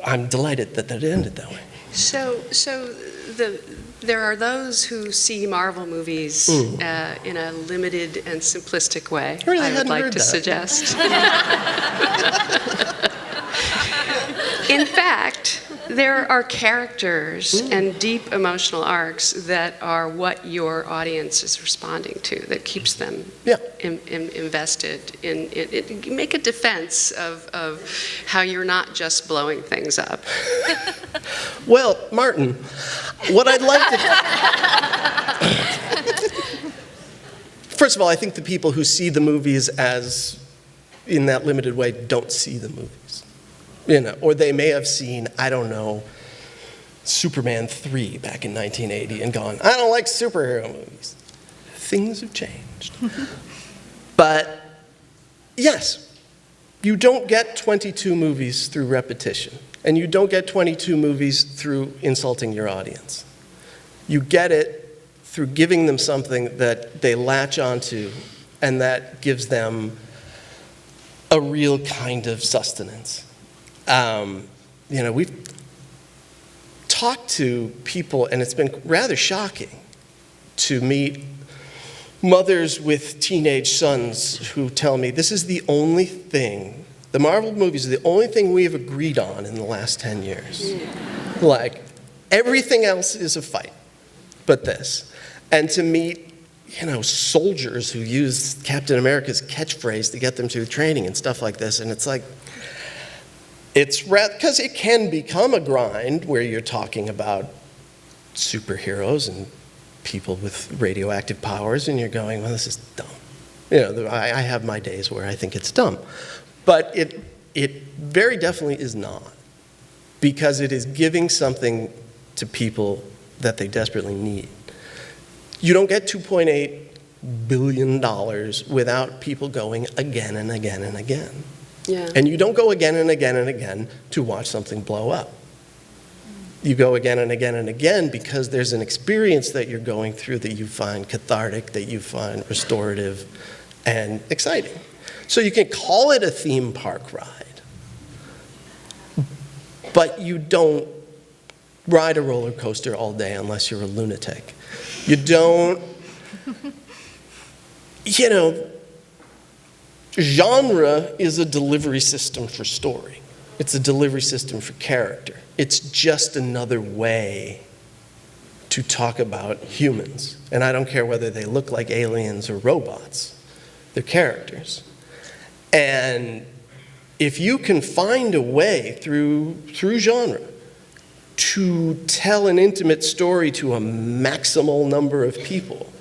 I'm delighted that it ended that way. So There are those who see Marvel movies in a limited and simplistic way, Really I would hadn't like heard to that. suggest. In fact, there are characters and deep emotional arcs that are what your audience is responding to, that keeps them Yeah. invested in it. Make a defense of how you're not just blowing things up. Well, Martin, what I'd like to... First of all, I think the people who see the movies as, in that limited way, don't see the movies. You know, or they may have seen, I don't know, Superman 3 back in 1980 and gone, I don't like superhero movies. Things have changed. But yes, you don't get 22 movies through repetition, and you don't get 22 movies through insulting your audience. You get it through giving them something that they latch onto and that gives them a real kind of sustenance. You know, we've talked to people, and it's been rather shocking to meet mothers with teenage sons who tell me this is the only thing, the Marvel movies are the only thing we have agreed on in the last 10 years. Like, everything else is a fight, but this. And to meet, you know, soldiers who use Captain America's catchphrase to get them through training and stuff like this, and it's like, it's because it can become a grind where you're talking about superheroes and people with radioactive powers, and you're going, well, this is dumb. You know, I have my days where I think it's dumb. But it very definitely is not, because it is giving something to people that they desperately need. You don't get $2.8 billion without people going again and again and again. Yeah. And you don't go again and again and again to watch something blow up. You go again and again and again because there's an experience that you're going through that you find cathartic, that you find restorative and exciting. So you can call it a theme park ride, but you don't ride a roller coaster all day unless you're a lunatic. You don't, you know, genre is a delivery system for story. It's a delivery system for character. It's just another way to talk about humans. And I don't care whether they look like aliens or robots. They're characters. And if you can find a way through genre to tell an intimate story to a maximal number of people,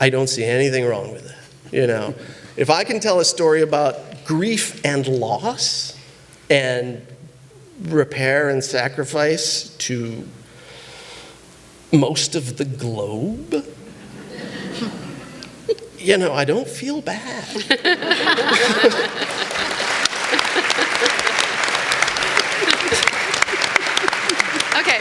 I don't see anything wrong with that, you know. If I can tell a story about grief and loss and repair and sacrifice to most of the globe, you know, I don't feel bad. Okay.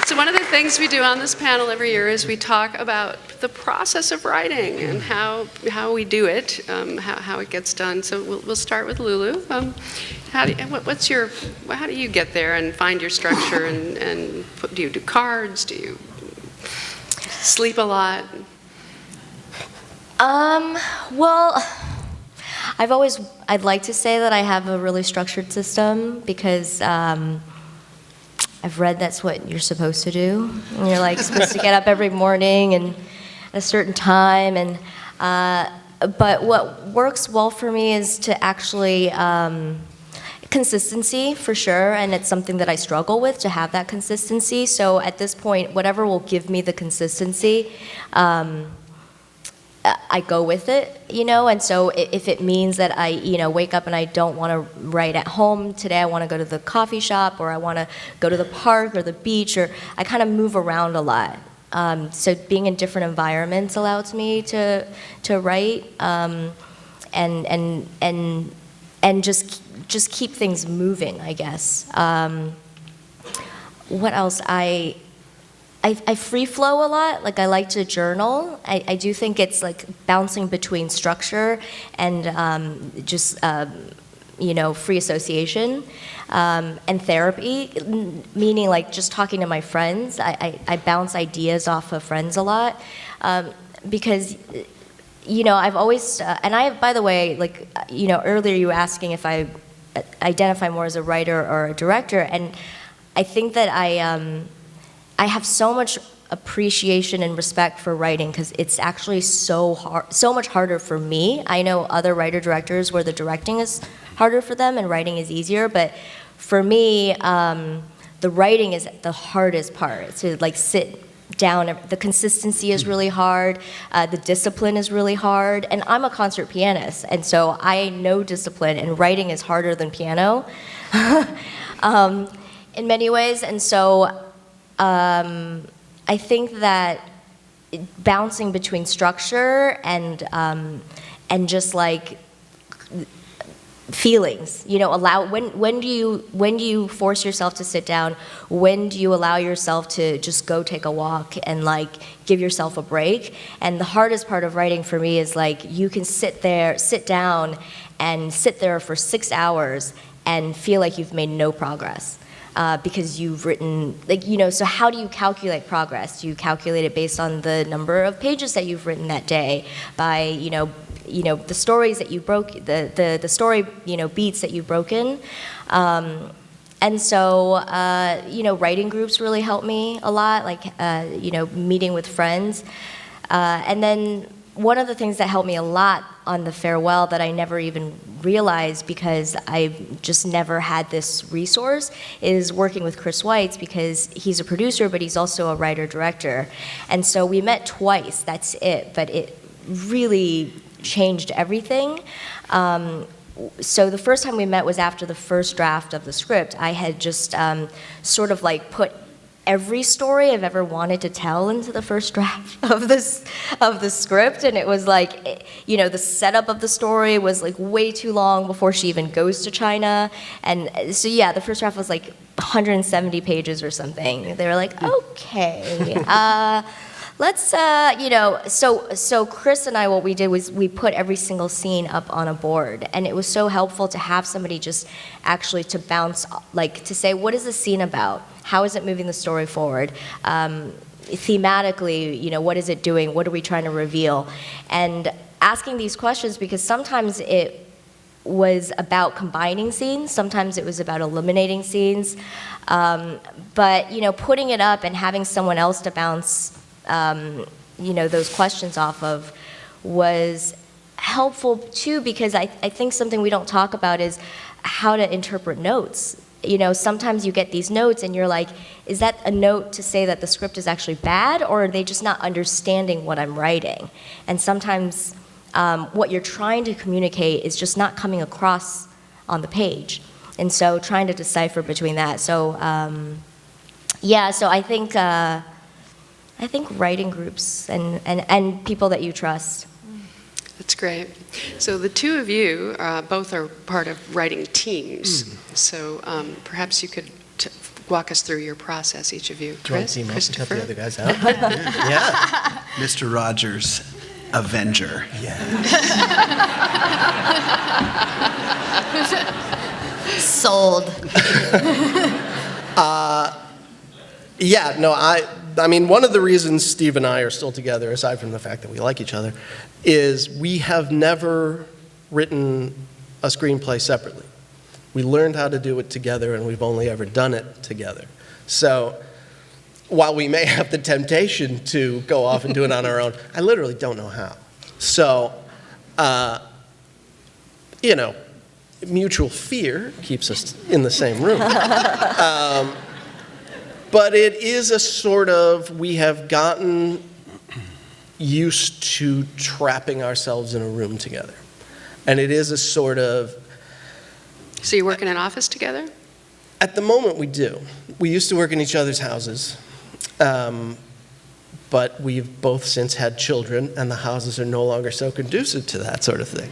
So one of the things we do on this panel every year is we talk about the process of writing and how we do it, how it gets done. So we'll start with Lulu. How do you get there and find your structure and do you do cards? Do you sleep a lot? Well, I'd like to say that I have a really structured system because I've read that's what you're supposed to do. And you're like supposed to get up every morning and at a certain time. And but what works well for me is to actually consistency for sure, and it's something that I struggle with, to have that consistency. So at this point, whatever will give me the consistency, I go with it, you know. And so if it means that I, you know, wake up and I don't want to write at home today, I want to go to the coffee shop, or I want to go to the park or the beach, or I kind of move around a lot. So being in different environments allows me to write and just keep things moving, I guess. What else? I free flow a lot. Like, I like to journal. I do think it's like bouncing between structure and just free association and therapy, meaning like just talking to my friends. I bounce ideas off of friends a lot because, I've always, and I, by the way, like, earlier you were asking if I identify more as a writer or a director, and I think that I have so much appreciation and respect for writing because it's actually so much harder for me. I know other writer-directors where the directing is harder for them and writing is easier, but for me, the writing is the hardest part. To like sit down, the consistency is really hard, the discipline is really hard, and I'm a concert pianist, and so I know discipline, and writing is harder than piano in many ways, and so I think that bouncing between structure and just like feelings, allow when do you force yourself to sit down? When do you allow yourself to just go take a walk and like give yourself a break? And the hardest part of writing for me is like you can sit down and sit there for 6 hours and feel like you've made no progress. Because you've written, so how do you calculate progress? Do you calculate it based on the number of pages that you've written that day, by, the stories that you broke, the story, beats that you've broken? And so, writing groups really help me a lot, like, meeting with friends. And then one of the things that helped me a lot on the farewell that I never even realized because I've just never had this resource is working with Chris Weitz, because he's a producer, but he's also a writer-director. And so we met twice, that's it, but it really changed everything. So the first time we met was after the first draft of the script. I had just sort of like put every story I've ever wanted to tell into the first draft of the script, and it was like, the setup of the story was like way too long before she even goes to China, and so yeah, the first draft was like 170 pages or something. They were like, okay, let's, so Chris and I, what we did was we put every single scene up on a board, and it was so helpful to have somebody just actually to bounce, like to say, what is the scene about? How is it moving the story forward? Thematically, what is it doing? What are we trying to reveal? And asking these questions, because sometimes it was about combining scenes, sometimes it was about eliminating scenes, but putting it up and having someone else to bounce those questions off of was helpful too, because I think something we don't talk about is how to interpret notes. Sometimes you get these notes and you're like, is that a note to say that the script is actually bad, or are they just not understanding what I'm writing? And sometimes what you're trying to communicate is just not coming across on the page. And so trying to decipher between that. So so I think writing groups and people that you trust. That's great. So the two of you both are part of writing teams. So perhaps you could walk us through your process, each of you. Chris, Christopher. Cut the other guys out. Yeah. Mr. Rogers, Avenger. Yeah. Sold. I mean, one of the reasons Steve and I are still together, aside from the fact that we like each other, is we have never written a screenplay separately. We learned how to do it together, and we've only ever done it together. So while we may have the temptation to go off and do it on our own, I literally don't know how. So, mutual fear keeps us in the same room. But it is a sort of, we have gotten used to trapping ourselves in a room together. And it is a sort of... So you work in an office together? At the moment, we do. We used to work in each other's houses. But we've both since had children, and the houses are no longer so conducive to that sort of thing.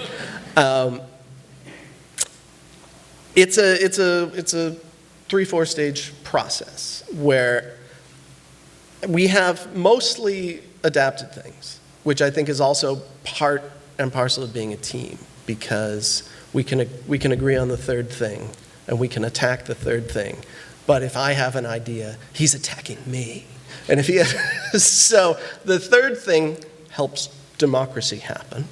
It's a 3-4 stage process where we have mostly adapted things, which I think is also part and parcel of being a team, because we can agree on the third thing, and we can attack the third thing. But if I have an idea, he's attacking me. And if he has, so the third thing helps democracy happen.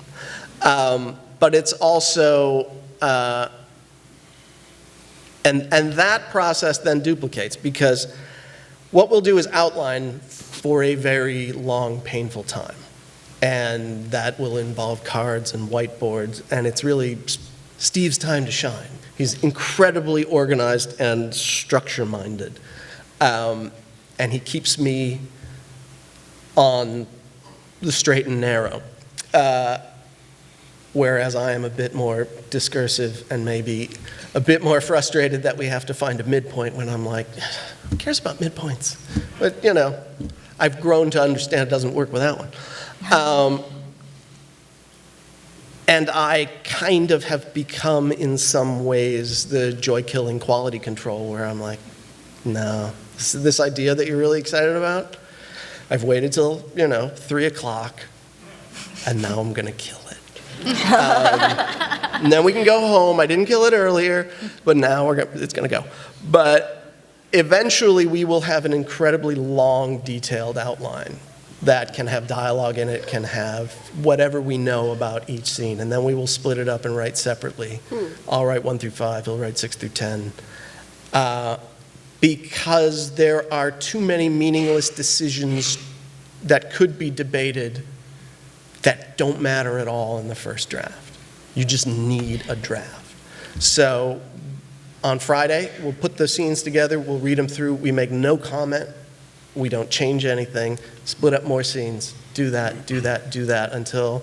But it's also, and that process then duplicates, because what we'll do is outline for a very long, painful time. And that will involve cards and whiteboards, and it's really Steve's time to shine. He's incredibly organized and structure-minded. And he keeps me on the straight and narrow. Whereas I am a bit more discursive and maybe a bit more frustrated that we have to find a midpoint when I'm like, who cares about midpoints? But, you know, I've grown to understand it doesn't work without one. And I kind of have become, in some ways, the joy-killing quality control, where I'm like, no, this idea that you're really excited about, I've waited till, 3 o'clock, and now I'm going to kill it. And then we can go home. I didn't kill it earlier, but now it's going to go. But eventually, we will have an incredibly long, detailed outline that can have dialogue in it, can have whatever we know about each scene, and then we will split it up and write separately. I'll write 1 through 5, he'll write 6 through 10. Because there are too many meaningless decisions that could be debated that don't matter at all in the first draft. You just need a draft. So on Friday, we'll put the scenes together, we'll read them through, we make no comment, we don't change anything, split up more scenes, do that, until,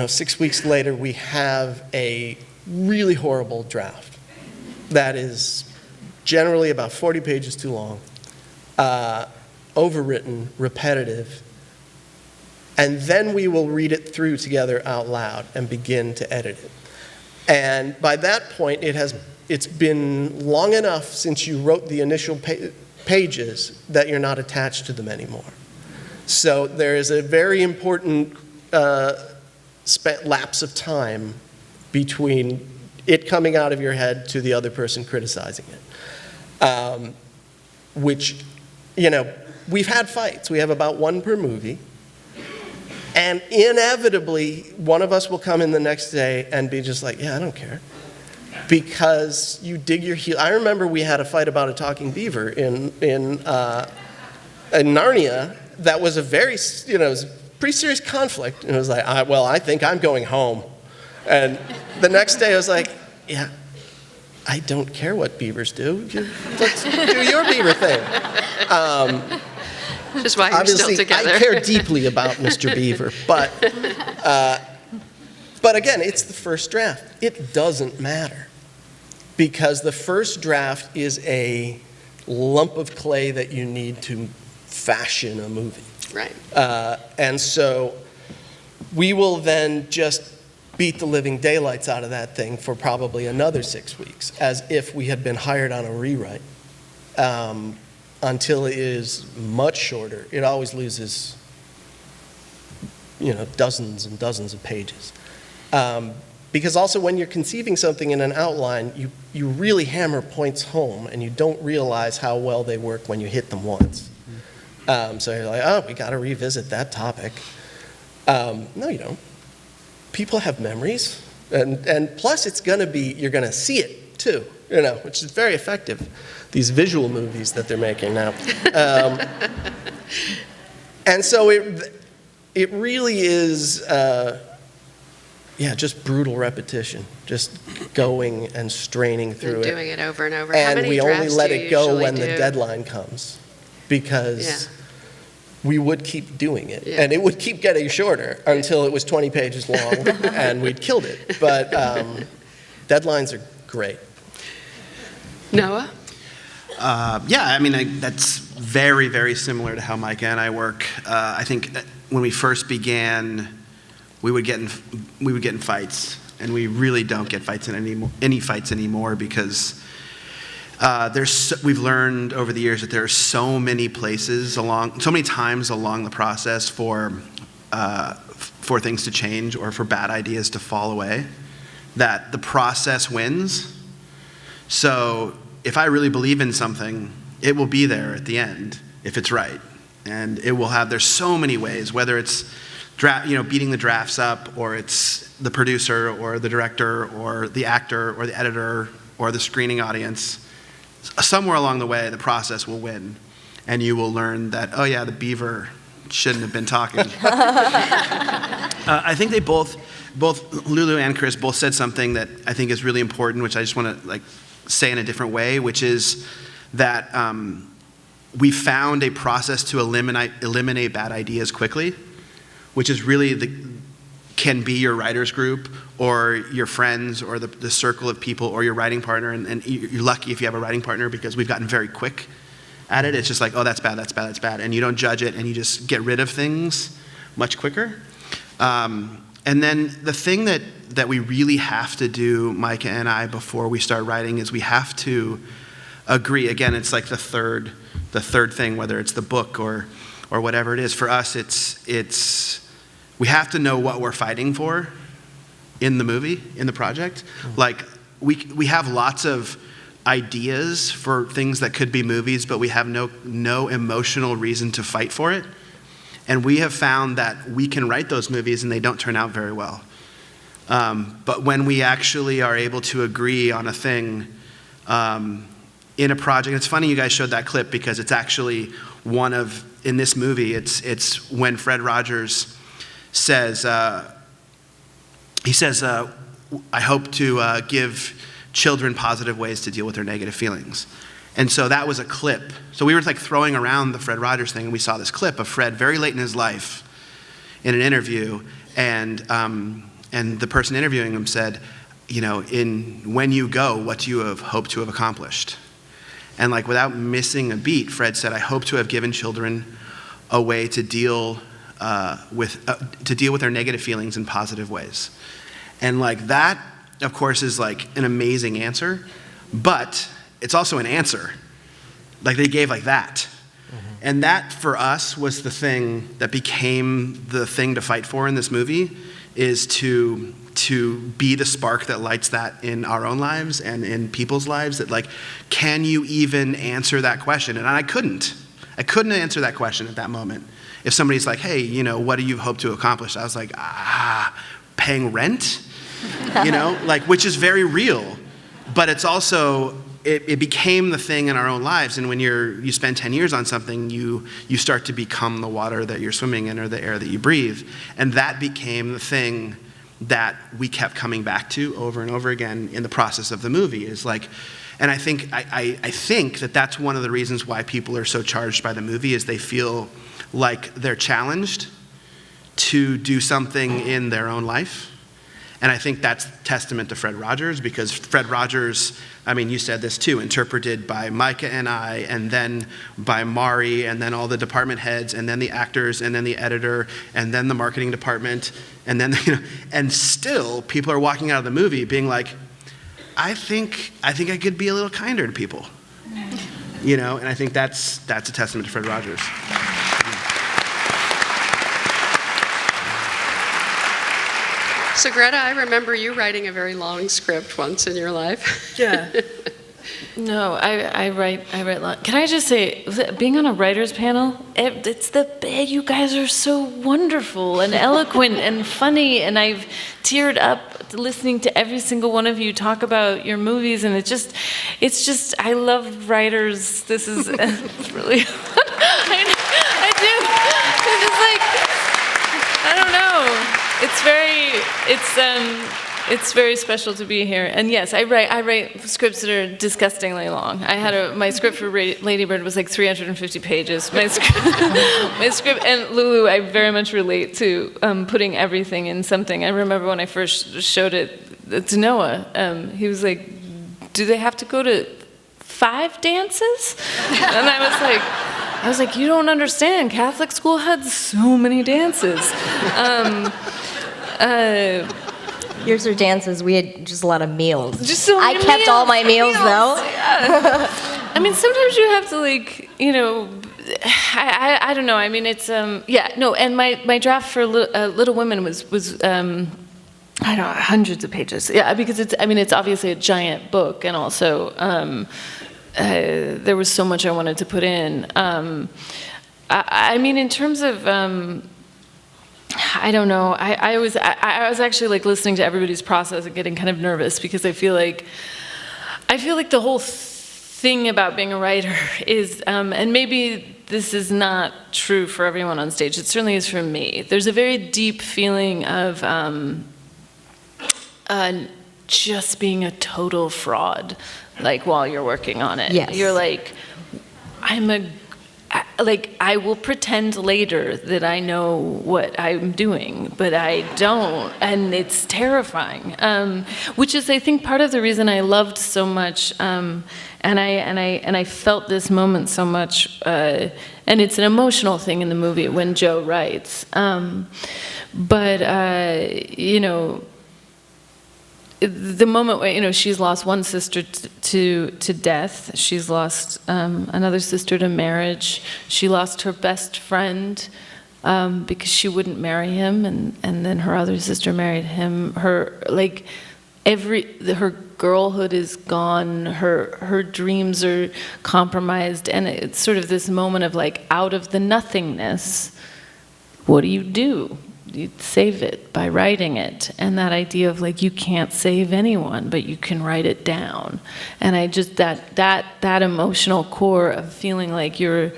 6 weeks later, we have a really horrible draft that is generally about 40 pages too long, overwritten, repetitive, and then we will read it through together out loud and begin to edit it. And by that point, it's been long enough since you wrote the initial pages that you're not attached to them anymore. So there is a very important lapse of time between it coming out of your head to the other person criticizing it. Which, we've had fights. We have about one per movie. And inevitably, one of us will come in the next day and be just like, yeah, I don't care. Because you dig your heel. I remember we had a fight about a talking beaver in Narnia that was a very, it was a pretty serious conflict. And it was like, I think I'm going home. And the next day I was like, yeah, I don't care what beavers do. Let's do your beaver thing. Just why you're still together. I care deeply about Mr. Beaver, but again, it's the first draft. It doesn't matter, because the first draft is a lump of clay that you need to fashion a movie. Right. And so we will then just beat the living daylights out of that thing for probably another 6 weeks, as if we had been hired on a rewrite. Until it is much shorter. It always loses, dozens and dozens of pages. Because also when you're conceiving something in an outline, you really hammer points home, and you don't realize how well they work when you hit them once. So you're like, we got to revisit that topic. No, you don't. People have memories, and plus you're going to see it too, which is very effective. These visual movies that they're making now. And so it really is, just brutal repetition, just going and straining through and it. Doing it over and over. And we only let it go when the deadline comes, because we would keep doing it. Yeah. And it would keep getting shorter until it was 20 pages long and we'd killed it. But deadlines are great. Noah? That's very, very similar to how Micah and I work. I think when we first began, we would get in fights, and we really don't get fights in any fights anymore, because we've learned over the years that there are so many times along the process for things to change or for bad ideas to fall away, that the process wins. So if I really believe in something, it will be there at the end if it's right. And it will have, there's so many ways, whether it's beating the drafts up, or it's the producer or the director or the actor or the editor or the screening audience. Somewhere along the way, the process will win. And you will learn that, oh yeah, the beaver shouldn't have been talking. I think they both Lulu and Chris both said something that I think is really important, which I just want to say in a different way, which is that we found a process to eliminate bad ideas quickly, which is really can be your writer's group or your friends or the circle of people or your writing partner. And you're lucky if you have a writing partner, because we've gotten very quick at it. It's just like, oh, that's bad, that's bad, that's bad. And you don't judge it, and you just get rid of things much quicker. And then the thing that we really have to do, Micah and I, before we start writing, is we have to agree. Again, it's like the third thing, whether it's the book or whatever it is. For us, it's we have to know what we're fighting for in the movie, in the project. Like, we have lots of ideas for things that could be movies, but we have no emotional reason to fight for it. And we have found that we can write those movies and they don't turn out very well. But when we actually are able to agree on a thing in a project, it's funny you guys showed that clip, because it's actually in this movie, it's when Fred Rogers says, he says, I hope to give children positive ways to deal with their negative feelings. And so that was a clip. So we were throwing around the Fred Rogers thing, and we saw this clip of Fred very late in his life in an interview, and the person interviewing him said, when you go, what do you hope to have accomplished? And without missing a beat, Fred said, I hope to have given children a way to deal with their negative feelings in positive ways. And that, of course, is an amazing answer, but it's also an answer. They gave that. Mm-hmm. And that, for us, was the thing that became the thing to fight for in this movie, is to be the spark that lights that in our own lives and in people's lives, that can you even answer that question? And I couldn't answer that question at that moment. If somebody's like, hey, what do you hope to accomplish? I was like, paying rent, which is very real, but it's also, it became the thing in our own lives. And when you spend 10 years on something, you start to become the water that you're swimming in, or the air that you breathe. And that became the thing that we kept coming back to over and over again in the process of the movie. And I think that that's one of the reasons why people are so charged by the movie, is they feel like they're challenged to do something in their own life. And I think that's testament to Fred Rogers, because Fred Rogers, you said this too, interpreted by Micah and I, and then by Mari, and then all the department heads, and then the actors, and then the editor, and then the marketing department, and then, and still people are walking out of the movie being like, I think I could be a little kinder to people, and I think that's a testament to Fred Rogers. So Greta, I remember you writing a very long script once in your life. Yeah. No, I write long. Can I just say, being on a writer's panel, you guys are so wonderful and eloquent and funny, and I've teared up listening to every single one of you talk about your movies, and it's just, I love writers. This is really, I do. It's just I don't know. It's very special to be here. And yes, I write scripts that are disgustingly long. My script for Lady Bird was 350 pages. My script, and Lulu, I very much relate to putting everything in something. I remember when I first showed it to Noah, he was like, do they have to go to 5 dances? And I was like, you don't understand. Catholic school had so many dances. Yours are dances. We had just a lot of meals. Just so many I kept all my meals though. Yeah. Sometimes you have to I don't know. It's And my draft for Little Women was I don't know, hundreds of pages. Yeah, because it's obviously a giant book, and also there was so much I wanted to put in. I mean, in terms of, I don't know. I was actually like listening to everybody's process and getting kind of nervous because I feel like the whole thing about being a writer is, and maybe this is not true for everyone on stage. It certainly is for me. There's a very deep feeling of just being a total fraud, like while you're working on it. Yes. You're like, I will pretend later that I know what I'm doing, but I don't, and it's terrifying. Which is, I think, part of the reason I loved so much, and I felt this moment so much, and it's an emotional thing in the movie when Joe writes. The moment where, she's lost one sister to death, she's lost another sister to marriage, she lost her best friend because she wouldn't marry him, and then her other sister married him. Her girlhood is gone, her dreams are compromised, and it's sort of this moment of like, out of the nothingness, what do? You save it by writing it, and that idea of like, you can't save anyone, but you can write it down. And I just, that emotional core of feeling like you're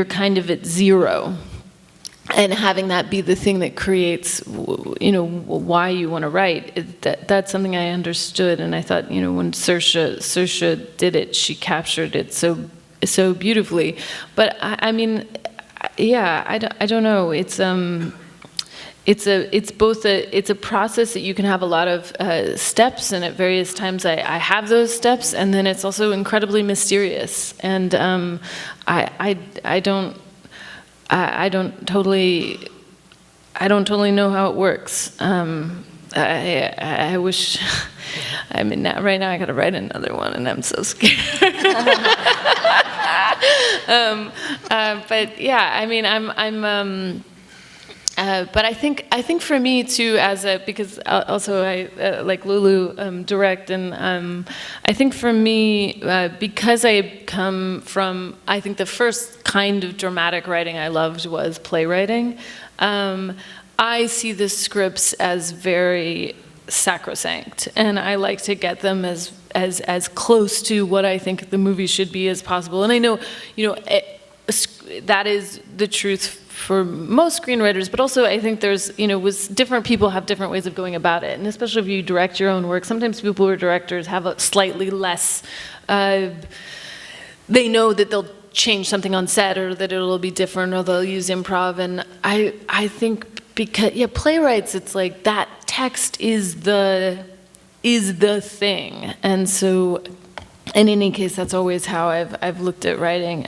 kind of at zero, and having that be the thing that creates, why you want to write. That's something I understood, and I thought, when Saoirse did it, she captured it so beautifully. But I mean, yeah, I don't know. It's a process that you can have a lot of steps, and at various times I have those steps, and then it's also incredibly mysterious, and I don't totally know how it works. I wish. I mean, right now I got to write another one, and I'm so scared. But yeah, I mean, but I think for me too, because also I like Lulu direct, and I think for me, because I come from, I think the first kind of dramatic writing I loved was playwriting. I see the scripts as very sacrosanct, and I like to get them as close to what I think the movie should be as possible. And I know, that is the truth for most screenwriters, but also I think there's, different people have different ways of going about it, and especially if you direct your own work, sometimes people who are directors have a slightly less, they know that they'll change something on set, or that it'll be different, or they'll use improv, and I think, because playwrights, it's like that text is the thing, and so in any case, that's always how I've looked at writing.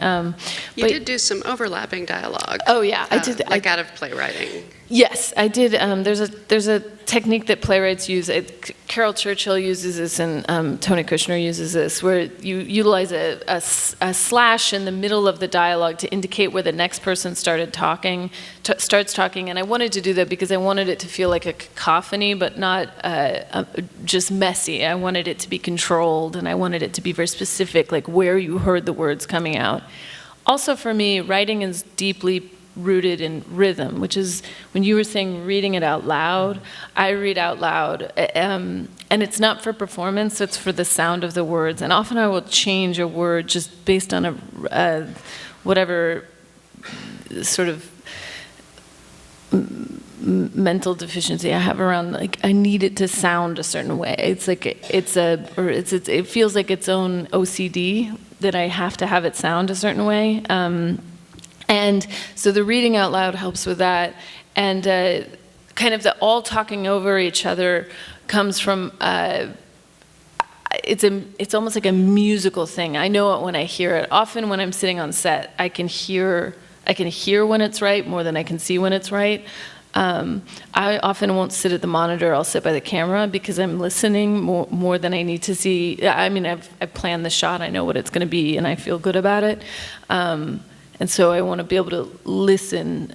You did do some overlapping dialogue. Oh yeah, I did. Out of playwriting. Yes, I did. There's a technique that playwrights use. Carol Churchill uses this, and Tony Kushner uses this, where you utilize a slash in the middle of the dialogue to indicate where the next person starts talking. And I wanted to do that because I wanted it to feel like a cacophony, but not just messy. I wanted it to be controlled, and I wanted it to be very specific, like where you heard the words coming out. Also, for me, writing is deeply rooted in rhythm, which is, when you were saying reading it out loud, I read out loud, and it's not for performance, it's for the sound of the words, and often I will change a word just based on a whatever sort of mental deficiency I have around, like, I need it to sound a certain way. It's like it feels like its own OCD that I have to have it sound a certain way. And so the reading out loud helps with that, and kind of the all talking over each other comes from, it's almost like a musical thing. I know it when I hear it. Often when I'm sitting on set, I can hear when it's right more than I can see when it's right. I often won't sit at the monitor, I'll sit by the camera because I'm listening more than I need to see. I mean, I've planned the shot, I know what it's gonna be, and I feel good about it. And so I want to be able to listen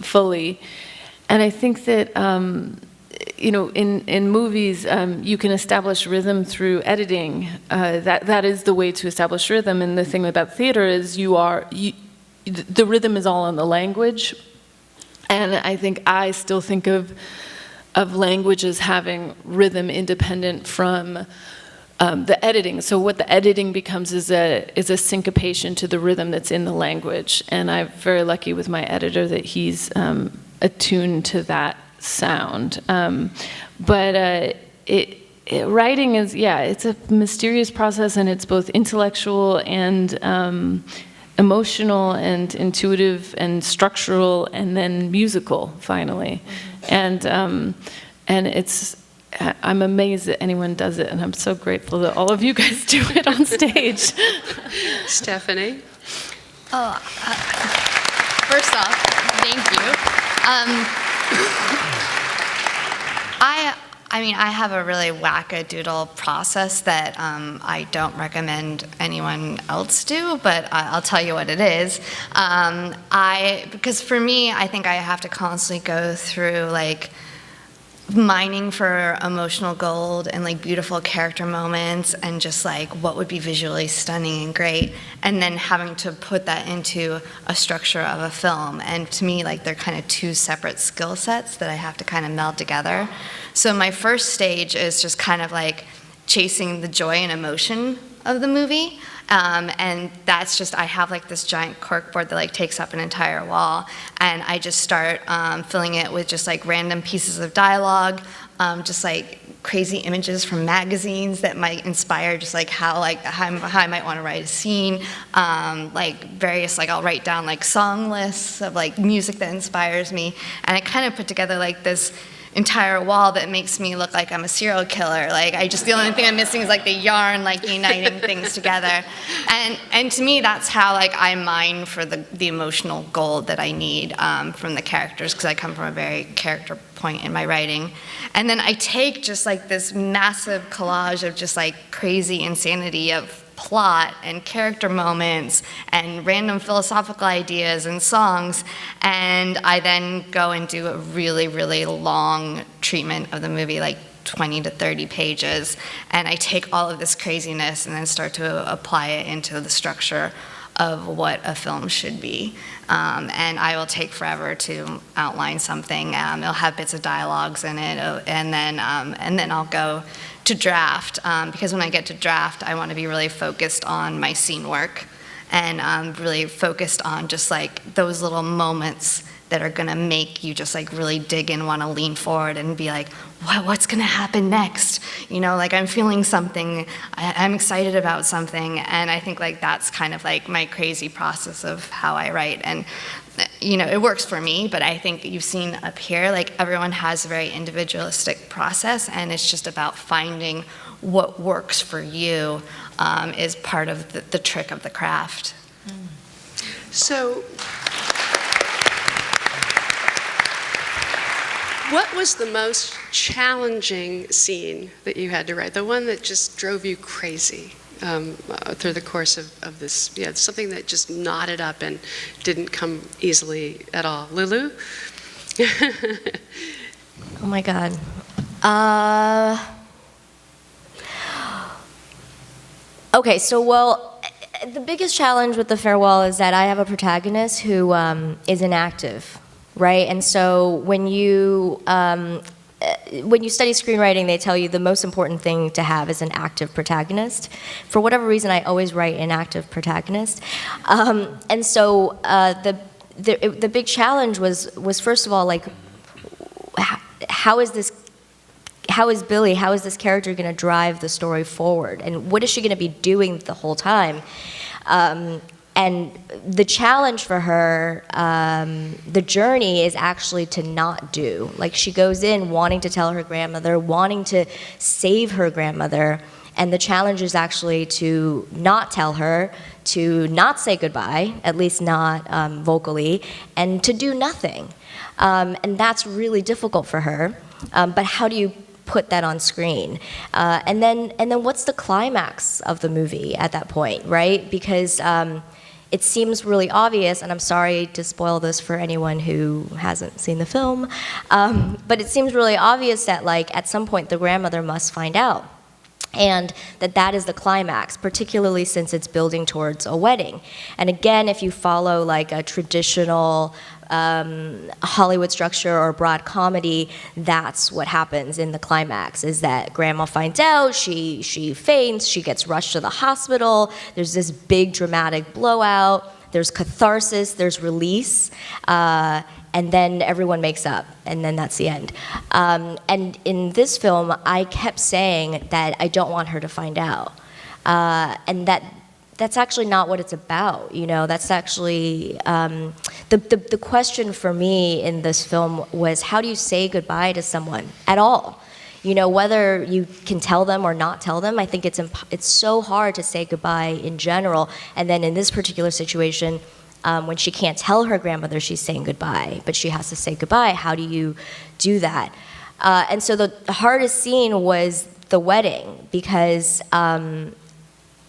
fully. And I think that, in movies, you can establish rhythm through editing. That is the way to establish rhythm. And the thing about theater is the rhythm is all in the language. And I think I still think of language as having rhythm independent from the editing. So what the editing becomes is a syncopation to the rhythm that's in the language. And I'm very lucky with my editor that he's attuned to that sound. Writing is, it's a mysterious process, and it's both intellectual and emotional and intuitive and structural and then musical, finally. And it's, I'm amazed that anyone does it, and I'm so grateful that all of you guys do it on stage. Stephanie? First off, thank you. I have a really wackadoodle process that I don't recommend anyone else do, but I'll tell you what it is. Because for me, I think I have to constantly go through mining for emotional gold and beautiful character moments and just what would be visually stunning and great, and then having to put that into a structure of a film. And to me, they're kind of two separate skill sets that I have to kind of meld together. So my first stage is just kind of chasing the joy and emotion of the movie. And that's just, I have this giant corkboard that takes up an entire wall, and I just start filling it with just random pieces of dialogue, just crazy images from magazines that might inspire just how I might want to write a scene, various I'll write down song lists of music that inspires me, and I kind of put together this entire wall that makes me look like I'm a serial killer. The only thing I'm missing is the yarn, uniting things together. And to me, that's how I mine for the emotional gold that I need from the characters, because I come from a very character point in my writing. And then I take just this massive collage of just crazy insanity of plot and character moments and random philosophical ideas and songs, and I then go and do a really, really long treatment of the movie, 20 to 30 pages, and I take all of this craziness and then start to apply it into the structure of what a film should be. And I will take forever to outline something. It'll have bits of dialogues in it, and then I'll go to draft, because when I get to draft, I want to be really focused on my scene work, and really focused on just those little moments that are gonna make you just really dig in, want to lean forward and be what's gonna happen next? I'm feeling something, I'm excited about something, and I think that's kind of my crazy process of how I write. And it works for me, but I think you've seen up here, everyone has a very individualistic process, and it's just about finding what works for you is part of the trick of the craft. So, what was the most challenging scene that you had to write? The one that just drove you crazy through the course of this? Yeah, something that just knotted up and didn't come easily at all. Lulu? Oh my God. Okay, so the biggest challenge with The Farewell is that I have a protagonist who is inactive, right? And so when you study screenwriting, they tell you the most important thing to have is an active protagonist. For whatever reason, I always write an active protagonist. And so the big challenge was first of all, how is Billy, how is this character going to drive the story forward? And what is she going to be doing the whole time? And the challenge for her, the journey is actually to not do. She goes in wanting to tell her grandmother, wanting to save her grandmother, and the challenge is actually to not tell her, to not say goodbye, at least not vocally, and to do nothing. And that's really difficult for her. But how do you put that on screen? And then what's the climax of the movie at that point, right? Because it seems really obvious, and I'm sorry to spoil this for anyone who hasn't seen the film, but it seems really obvious that like at some point the grandmother must find out. And that is the climax, particularly since it's building towards a wedding. And again, if you follow like a traditional Hollywood structure or broad comedy, that's what happens in the climax, is that grandma finds out, she faints, she gets rushed to the hospital, there's this big dramatic blowout, there's catharsis, there's release, and then everyone makes up, and then that's the end. And in this film, I kept saying that I don't want her to find out, and that's actually not what it's about. You know, that's actually the question for me in this film was, how do you say goodbye to someone at all? You know, whether you can tell them or not tell them, I think it's so hard to say goodbye in general. And then in this particular situation, when she can't tell her grandmother she's saying goodbye, but she has to say goodbye, how do you do that? And so the hardest scene was the wedding, because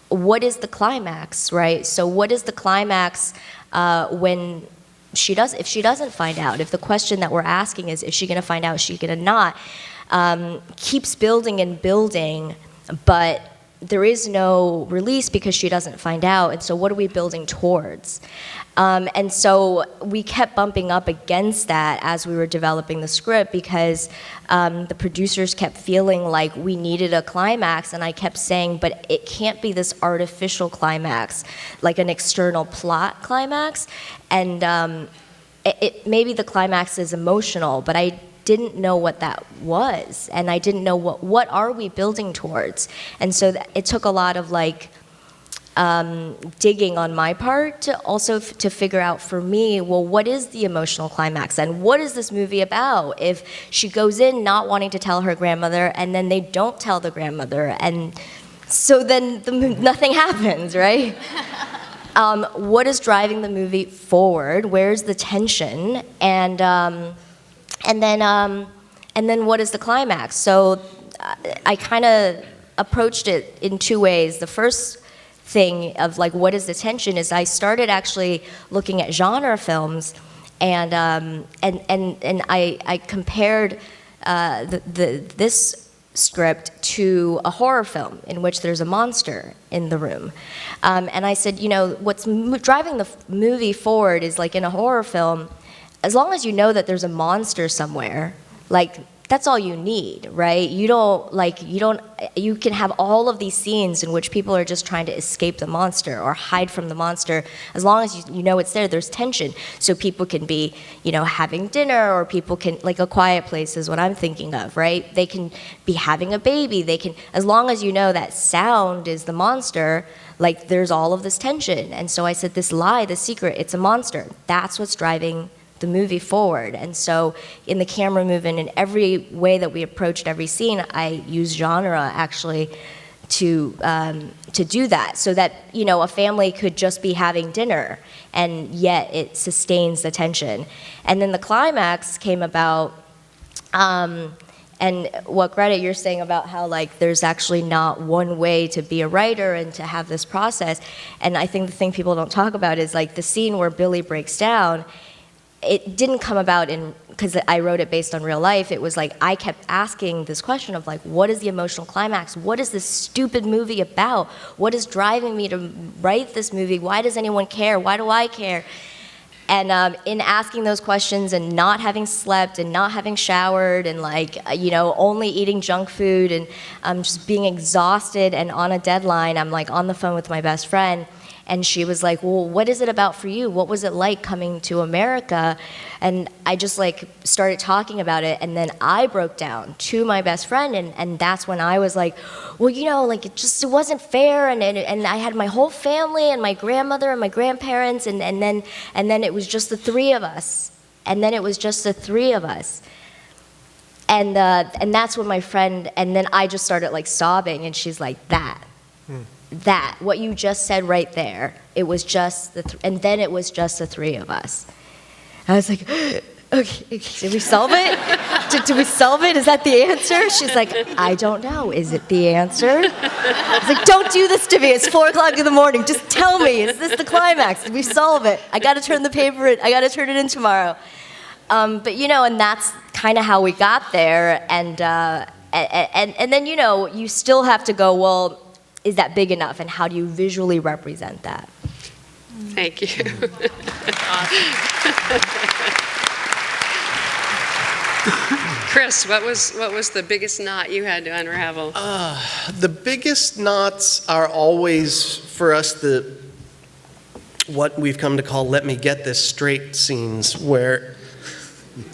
what is the climax, right? So what is the climax when if she doesn't find out? If the question that we're asking is she gonna find out, is she gonna not? Keeps building and building, but there is no release because she doesn't find out. And so what are we building towards? And so we kept bumping up against that as we were developing the script, because the producers kept feeling like we needed a climax, and I kept saying, but it can't be this artificial climax, like an external plot climax. And maybe the climax is emotional, but I didn't know what that was, and I didn't know what are we building towards. And so it took a lot of like digging on my part to also to figure out for me, well, what is the emotional climax, and what is this movie about? If she goes in not wanting to tell her grandmother, and then they don't tell the grandmother, and so then nothing happens, right? What is driving the movie forward? Where's the tension? And then what is the climax? So I kind of approached it in two ways. The first thing of like, what is the tension, is I started actually looking at genre films, and I compared this script to a horror film in which there's a monster in the room. And I said, you know, what's driving the movie forward is like in a horror film, as long as you know that there's a monster somewhere, like that's all you need, right? You can have all of these scenes in which people are just trying to escape the monster or hide from the monster. As long as you know it's there, there's tension. So people can be, you know, having dinner, or people can, like A Quiet Place is what I'm thinking of, right? They can be having a baby. They can, as long as you know that sound is the monster, like there's all of this tension. And so I said, this lie, the secret, it's a monster. That's what's driving the movie forward. And so in the camera movement, in every way that we approached every scene, I used genre actually to do that, so that, you know, a family could just be having dinner and yet it sustains the tension. And then the climax came about, and what Greta, you're saying about how like there's actually not one way to be a writer and to have this process. And I think the thing people don't talk about is like the scene where Billy breaks down. It didn't come about because I wrote it based on real life. It was like I kept asking this question of like, what is the emotional climax? What is this stupid movie about? What is driving me to write this movie? Why does anyone care? Why do I care? And in asking those questions and not having slept and not having showered and like, you know, only eating junk food and just being exhausted and on a deadline, I'm like on the phone with my best friend. And she was like, well, what is it about for you? What was it like coming to America? And I just like started talking about it, and then I broke down to my best friend, and that's when I was like, well, you know, like it wasn't fair, and I had my whole family and my grandmother and my grandparents, and then it was just the three of us. And then it was just the three of us. And that's when my friend, and then I just started like sobbing, and she's like, that, what you just said right there, it was just and then it was just the three of us. I was like, Okay, did we solve it? Did we solve it? Is that the answer? She's like, I don't know. Is it the answer? I was like, don't do this to me. It's 4 o'clock in the morning. Just tell me. Is this the climax? Did we solve it? I got to turn the paper in. I got to turn it in tomorrow. But and that's kind of how we got there. And then you still have to go, well, is that big enough? And how do you visually represent that? Thank you. Chris, what was the biggest knot you had to unravel? The biggest knots are always, for us, what we've come to call "let me get this straight" scenes, where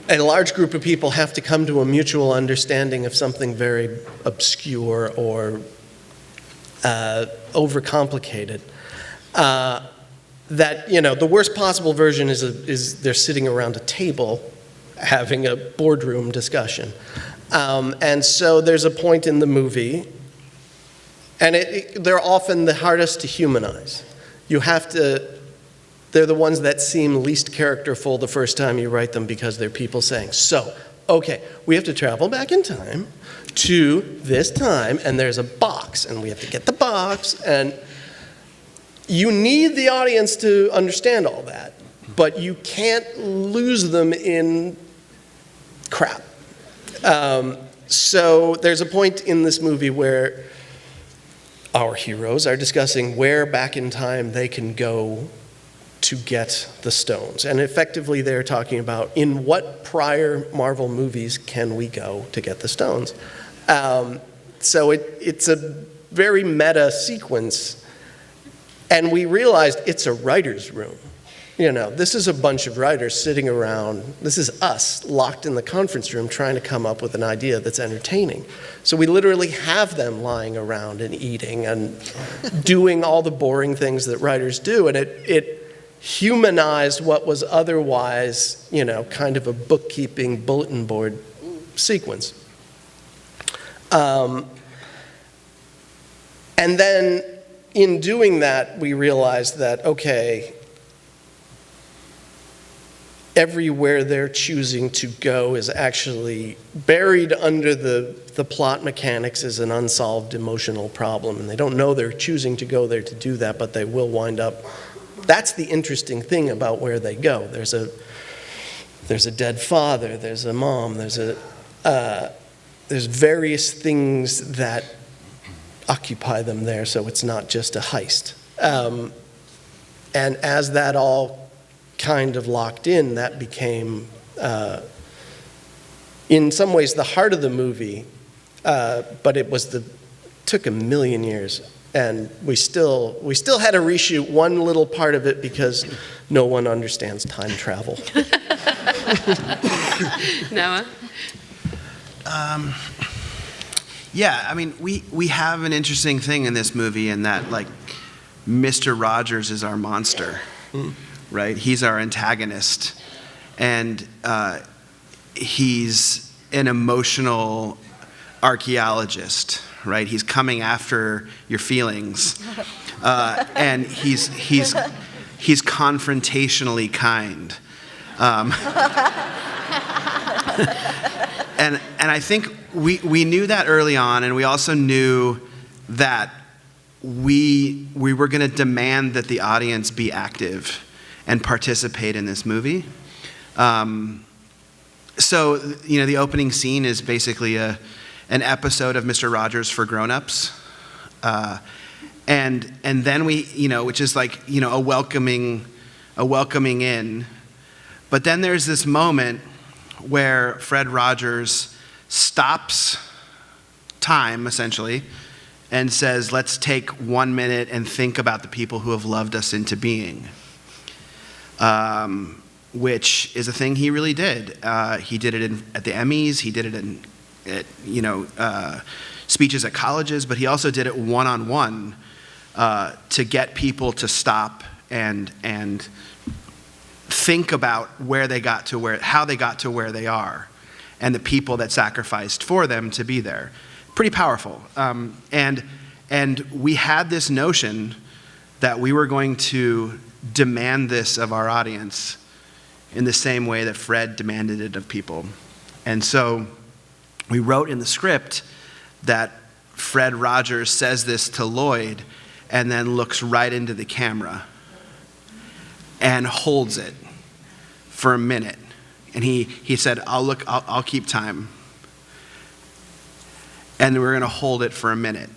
a large group of people have to come to a mutual understanding of something very obscure or overcomplicated. That the worst possible version is they're sitting around a table having a boardroom discussion. And so there's a point in the movie, and they're often the hardest to humanize. They're the ones that seem least characterful the first time you write them because they're people saying, so, okay, we have to travel back in time to this time, and there's a box, and we have to get the box, and you need the audience to understand all that, but you can't lose them in crap. So there's a point in this movie where our heroes are discussing where back in time they can go to get the stones. And effectively they're talking about in what prior Marvel movies can we go to get the stones. So it's a very meta sequence. And we realized it's a writer's room. This is a bunch of writers sitting around. This is us locked in the conference room trying to come up with an idea that's entertaining. So we literally have them lying around and eating and doing all the boring things that writers do. And it humanized what was otherwise, kind of a bookkeeping bulletin board sequence. And then in doing that, we realized that, okay, everywhere they're choosing to go is actually buried under the plot mechanics as an unsolved emotional problem. And they don't know they're choosing to go there to do that, but they will wind up. That's the interesting thing about where they go. There's a dead father, there's a mom, there's various things that occupy them there, so it's not just a heist. And as that all kind of locked in, that became, in some ways, the heart of the movie, but it took a million years, and we still had to reshoot one little part of it because no one understands time travel. Noah? Yeah, I mean, we have an interesting thing in this movie in that, like, Mr. Rogers is our monster, right? He's our antagonist, and he's an emotional archaeologist, right? He's coming after your feelings, and he's confrontationally kind. And I think we knew that early on, and we also knew that we were going to demand that the audience be active and participate in this movie. So, the opening scene is basically an episode of Mr. Rogers for grown-ups. And then we, which is like, a welcoming in. But then there's this moment where Fred Rogers stops time, essentially, and says, let's take 1 minute and think about the people who have loved us into being, which is a thing he really did. He did it at the Emmys, he did it at speeches at colleges, but he also did it one-on-one to get people to stop and think about how they got to where they are, and the people that sacrificed for them to be there. Pretty powerful. And we had this notion that we were going to demand this of our audience in the same way that Fred demanded it of people. And so we wrote in the script that Fred Rogers says this to Lloyd and then looks right into the camera and holds it for a minute. And he said, I'll keep time. And we're going to hold it for a minute.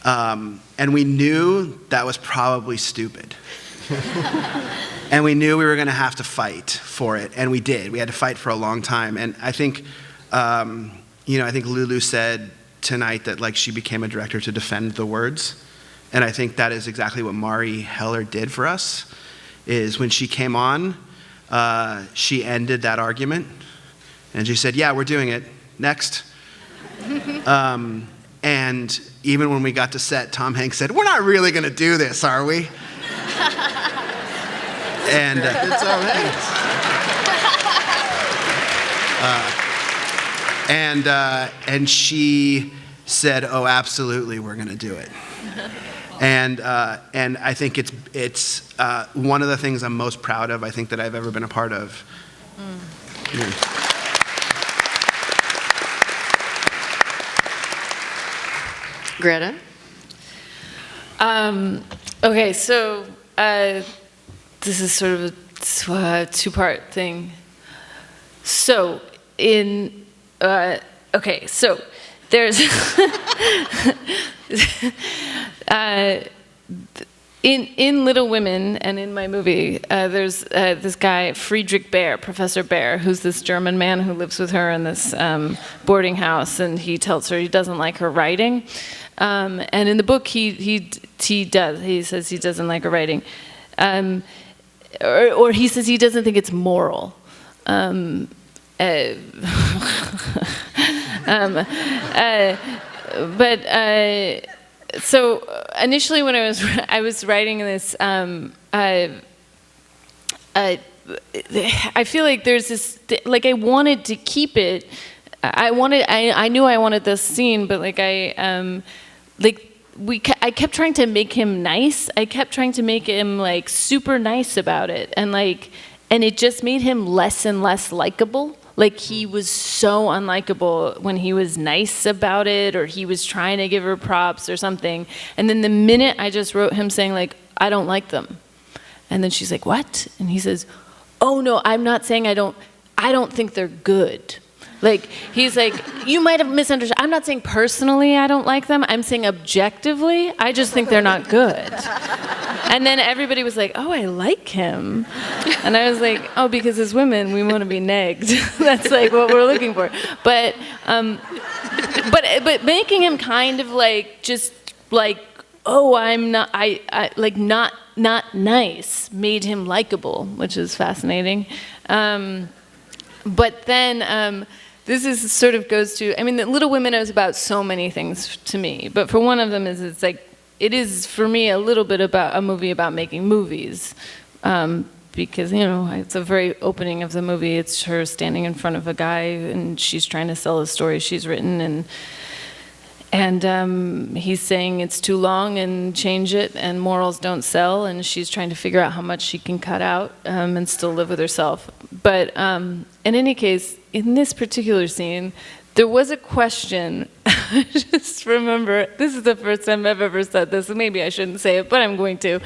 And we knew that was probably stupid. And we knew we were going to have to fight for it, and we did. We had to fight for a long time. And I think, I think Lulu said tonight that like she became a director to defend the words. And I think that is exactly what Mari Heller did for us, is when she came on, she ended that argument. And she said, yeah, we're doing it. Next. And even when we got to set, Tom Hanks said, we're not really going to do this, are we? And it's Tom Hanks. And she said, oh, absolutely, we're going to do it. And I think it's one of the things I'm most proud of, I think, that I've ever been a part of. Yeah. Greta? Okay, so this is sort of a two-part thing. So so there's in Little Women and in my movie, there's this guy, Friedrich Baer, Professor Baer, who's this German man who lives with her in this boarding house, and he tells her he doesn't like her writing. And in the book, he does. He says he doesn't like her writing. Or he says he doesn't think it's moral. So initially when I was writing this, I feel like there's this, like I wanted to keep it. I knew I wanted this scene, but like I kept trying to make him nice. I kept trying to make him like super nice about it, and it just made him less and less likable. Like he was so unlikable when he was nice about it, or he was trying to give her props or something. And then the minute I just wrote him saying like, I don't like them. And then she's like, what? And he says, oh no, I'm not saying I don't think they're good. Like, he's like, you might have misunderstood. I'm not saying personally I don't like them. I'm saying objectively, I just think they're not good. And then everybody was like, oh, I like him. And I was like, oh, because as women, we want to be negged. That's like what we're looking for. But making him kind of like, just like, oh, I'm not, I like not nice, made him likable, which is fascinating. But then, this is sort of goes to, I mean, Little Women is about so many things to me, but for one of them is it's like, it is for me a little bit about a movie about making movies, because, you know, it's a very opening of the movie. It's her standing in front of a guy and she's trying to sell a story she's written, and he's saying it's too long and change it, and morals don't sell, and she's trying to figure out how much she can cut out and still live with herself. But in any case, in this particular scene, there was a question. I just remember, this is the first time I've ever said this, and maybe I shouldn't say it, but I'm going to.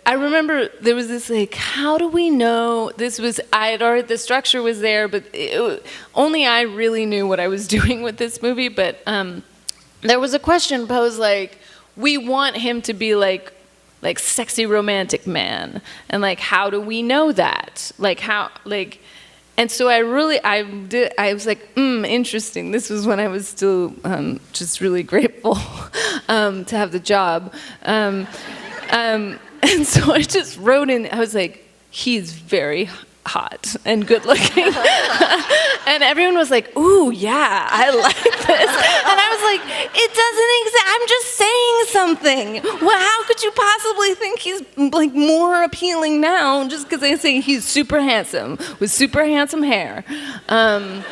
I remember there was this like, how do we know this was, the structure was there, but only I really knew what I was doing with this movie, but there was a question posed like, we want him to be like sexy romantic man, and like, how do we know that? Like how, like, and so I was like, interesting. This was when I was still just really grateful to have the job. And so I just wrote in, I was like, he's very hot and good looking. And everyone was like, ooh, yeah, I like this. And I was like, it doesn't exist. I'm just saying something. Well, how could you possibly think he's like more appealing now just because I say he's super handsome with super handsome hair? And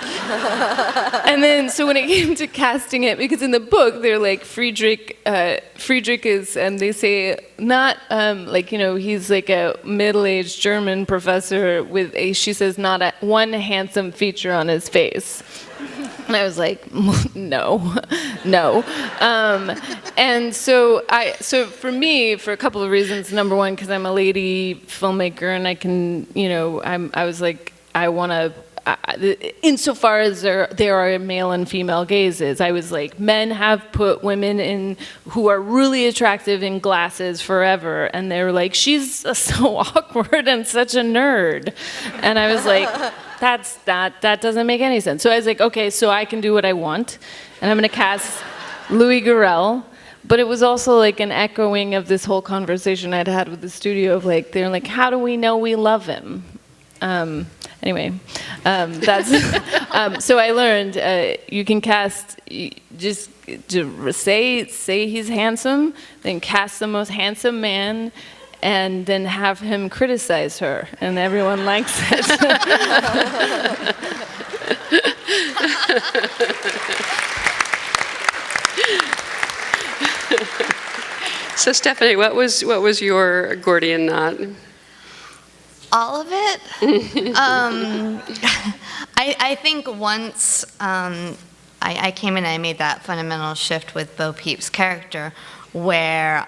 then, so when it came to casting it, because in the book, they're like, Friedrich is, they say, not like, you know, he's like a middle-aged German professor with she says, not one handsome feature on his face. And I was like, no. And so for me, for a couple of reasons, number one, because I'm a lady filmmaker and I can, you know, I was like, I want to, insofar as there are male and female gazes, I was like, men have put women in who are really attractive in glasses forever, and they were like, she's so awkward and such a nerd. And I was like, that doesn't make any sense. So I was like, okay, so I can do what I want, and I'm going to cast Louis Garrel. But it was also like an echoing of this whole conversation I'd had with the studio of like, they're like, how do we know we love him? Anyway, that's so I learned you can cast, just to say he's handsome, then cast the most handsome man, and then have him criticize her, and everyone likes it. So Stephanie, what was your Gordian knot? All of it. I think once I came in, I made that fundamental shift with Bo Peep's character, where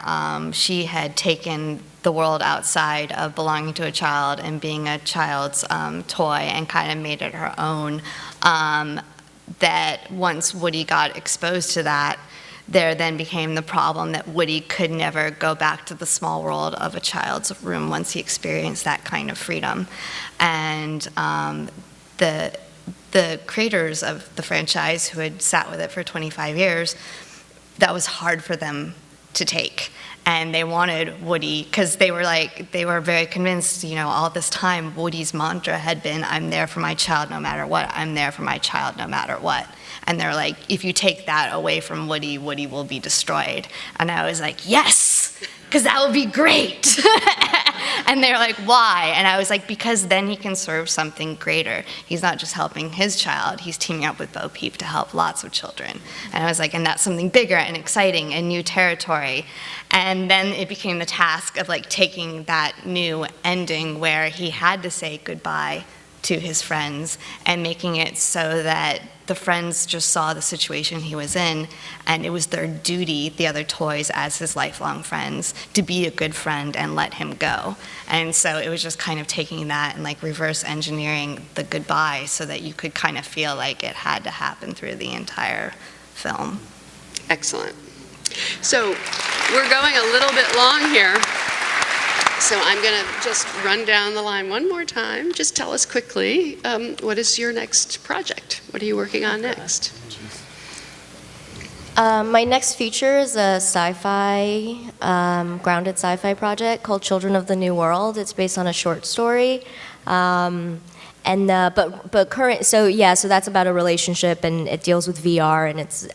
she had taken the world outside of belonging to a child and being a child's toy and kind of made it her own. That once Woody got exposed to that, there then became the problem that Woody could never go back to the small world of a child's room once he experienced that kind of freedom. And the creators of the franchise, who had sat with it for 25 years, that was hard for them to take. And they wanted Woody, because they were very convinced, you know, all this time Woody's mantra had been, I'm there for my child no matter what, I'm there for my child no matter what. And they're like, if you take that away from Woody, Woody will be destroyed. And I was like, yes, because that would be great. And they're like, why? And I was like, because then he can serve something greater. He's not just helping his child, he's teaming up with Bo Peep to help lots of children. And I was like, and that's something bigger and exciting and new territory. And then it became the task of like taking that new ending where he had to say goodbye to his friends and making it so that the friends just saw the situation he was in, and it was their duty, the other toys as his lifelong friends, to be a good friend and let him go. And so it was just kind of taking that and like reverse engineering the goodbye so that you could kind of feel like it had to happen through the entire film. Excellent. So we're going a little bit long here. So I'm going to just run down the line one more time. Just tell us quickly, what is your next project? What are you working on next? My next feature is a sci-fi, grounded sci-fi project called Children of the New World. It's based on a short story. But current, so that's about a relationship, and it deals with VR, and it's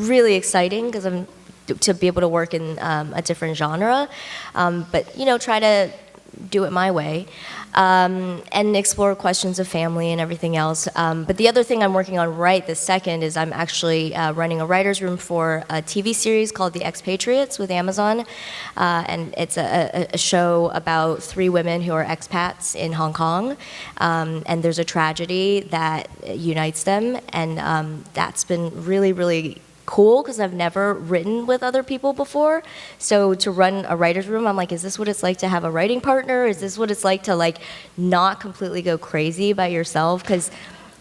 really exciting because I'm to be able to work in a different genre, but you know, try to do it my way, and explore questions of family and everything else. But the other thing I'm working on right this second is I'm actually running a writer's room for a TV series called The Expatriates with Amazon, and it's a show about 3 women who are expats in Hong Kong, and there's a tragedy that unites them, and that's been really, really cool because I've never written with other people before. So to run a writer's room, I'm like, is this what it's like to have a writing partner? Is this what it's like to like not completely go crazy by yourself? Because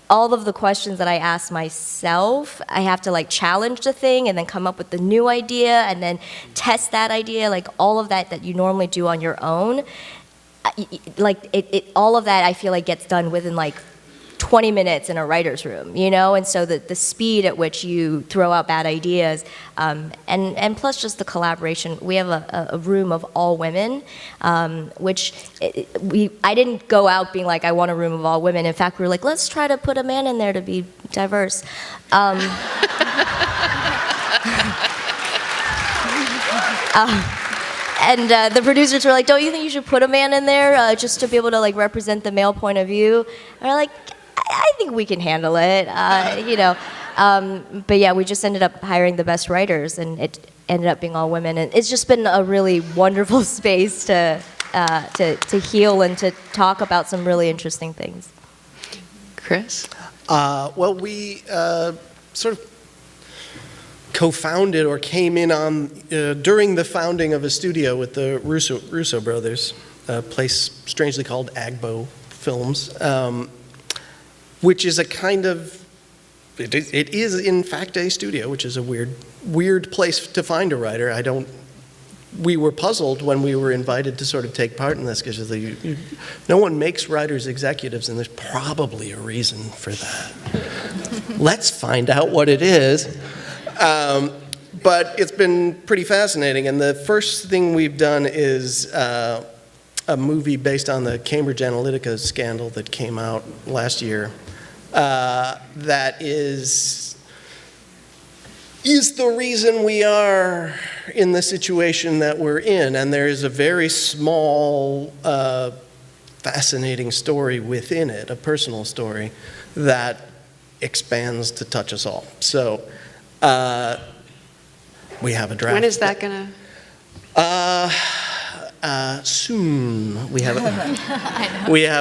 all of the questions that I ask myself, I have to like challenge the thing and then come up with the new idea and then test that idea, like all of that you normally do on your own. Like all of that I feel like gets done within like 20 minutes in a writer's room, you know? And so the speed at which you throw out bad ideas, and plus just the collaboration. We have a room of all women, which I didn't go out being like, I want a room of all women. In fact, we were like, let's try to put a man in there to be diverse. And the producers were like, don't you think you should put a man in there just to be able to like represent the male point of view? And we're like, I think we can handle it, you know. But yeah, we just ended up hiring the best writers, and it ended up being all women. And it's just been a really wonderful space to heal and to talk about some really interesting things. Chris? Well, we sort of co-founded or came in on during the founding of a studio with the Russo brothers, a place strangely called Agbo Films, which is a kind of, it is in fact a studio, which is a weird place to find a writer. We were puzzled when we were invited to sort of take part in this, because no one makes writers executives, and there's probably a reason for that. Let's find out what it is. But it's been pretty fascinating, and the first thing we've done is a movie based on the Cambridge Analytica scandal that came out last year that is the reason we are in the situation that we're in. And there is a very small, fascinating story within it, a personal story, that expands to touch us all. So we have a draft. When is that going to? Soon. We have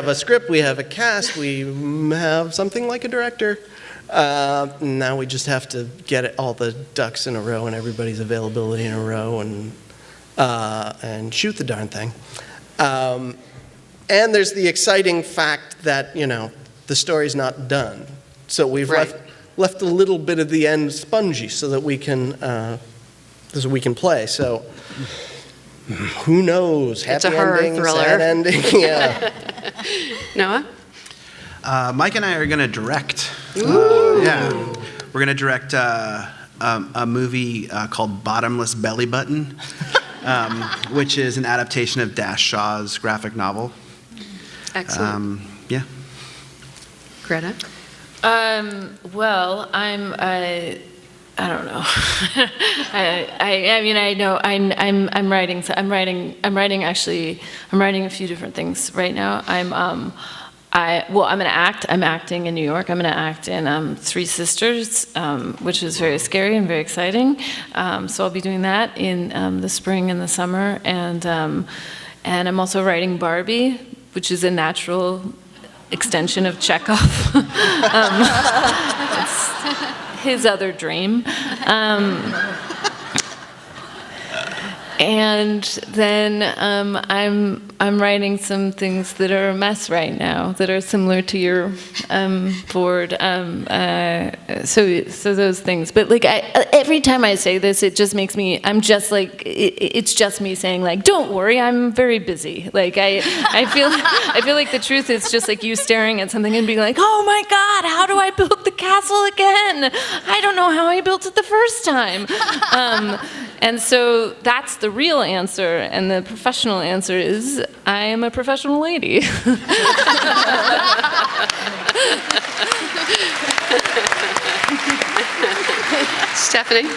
a script, we have a cast, we have something like a director. Now we just have to get all the ducks in a row and everybody's availability in a row, and shoot the darn thing. And there's the exciting fact that, you know, the story's not done. So we've left a little bit of the end spongy so that we can play. So who knows? Happy It's a horror ending, thriller. sad ending. Yeah. Noah? Mike and I are going to direct. Yeah, we're going to direct a movie called Bottomless Belly Button, which is an adaptation of Dash Shaw's graphic novel. Excellent. Yeah. Greta? Well, I don't know. I mean, I know I'm writing a few different things right now. I'm gonna act. I'm acting in New York. I'm gonna act in Three Sisters, which is very scary and very exciting. So I'll be doing that in the spring and the summer, and I'm also writing Barbie, which is a natural extension of Chekhov. It's his other dream. And then I'm writing some things that are a mess right now that are similar to your board. So those things. But like every time I say this, it just makes me. I'm just like it's just me saying like, don't worry, I'm very busy. Like I feel like the truth is just like you staring at something and being like, oh my God, how do I build the castle again? I don't know how I built it the first time. And so that's the real answer, and the professional answer is I am a professional lady. Stephanie?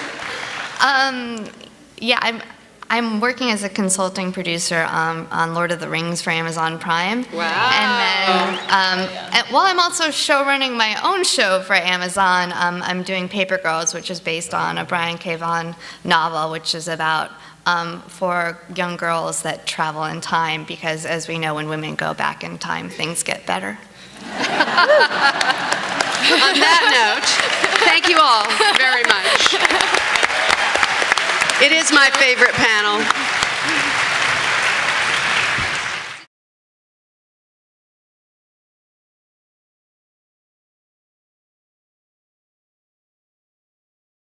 Yeah, I'm working as a consulting producer on Lord of the Rings for Amazon Prime. Wow. And then, while I'm also show running my own show for Amazon, I'm doing Paper Girls, which is based on a Brian K. Vaughan novel, which is about 4 young girls that travel in time, because as we know, when women go back in time, things get better. On that note, thank you all very much. It is my favorite panel.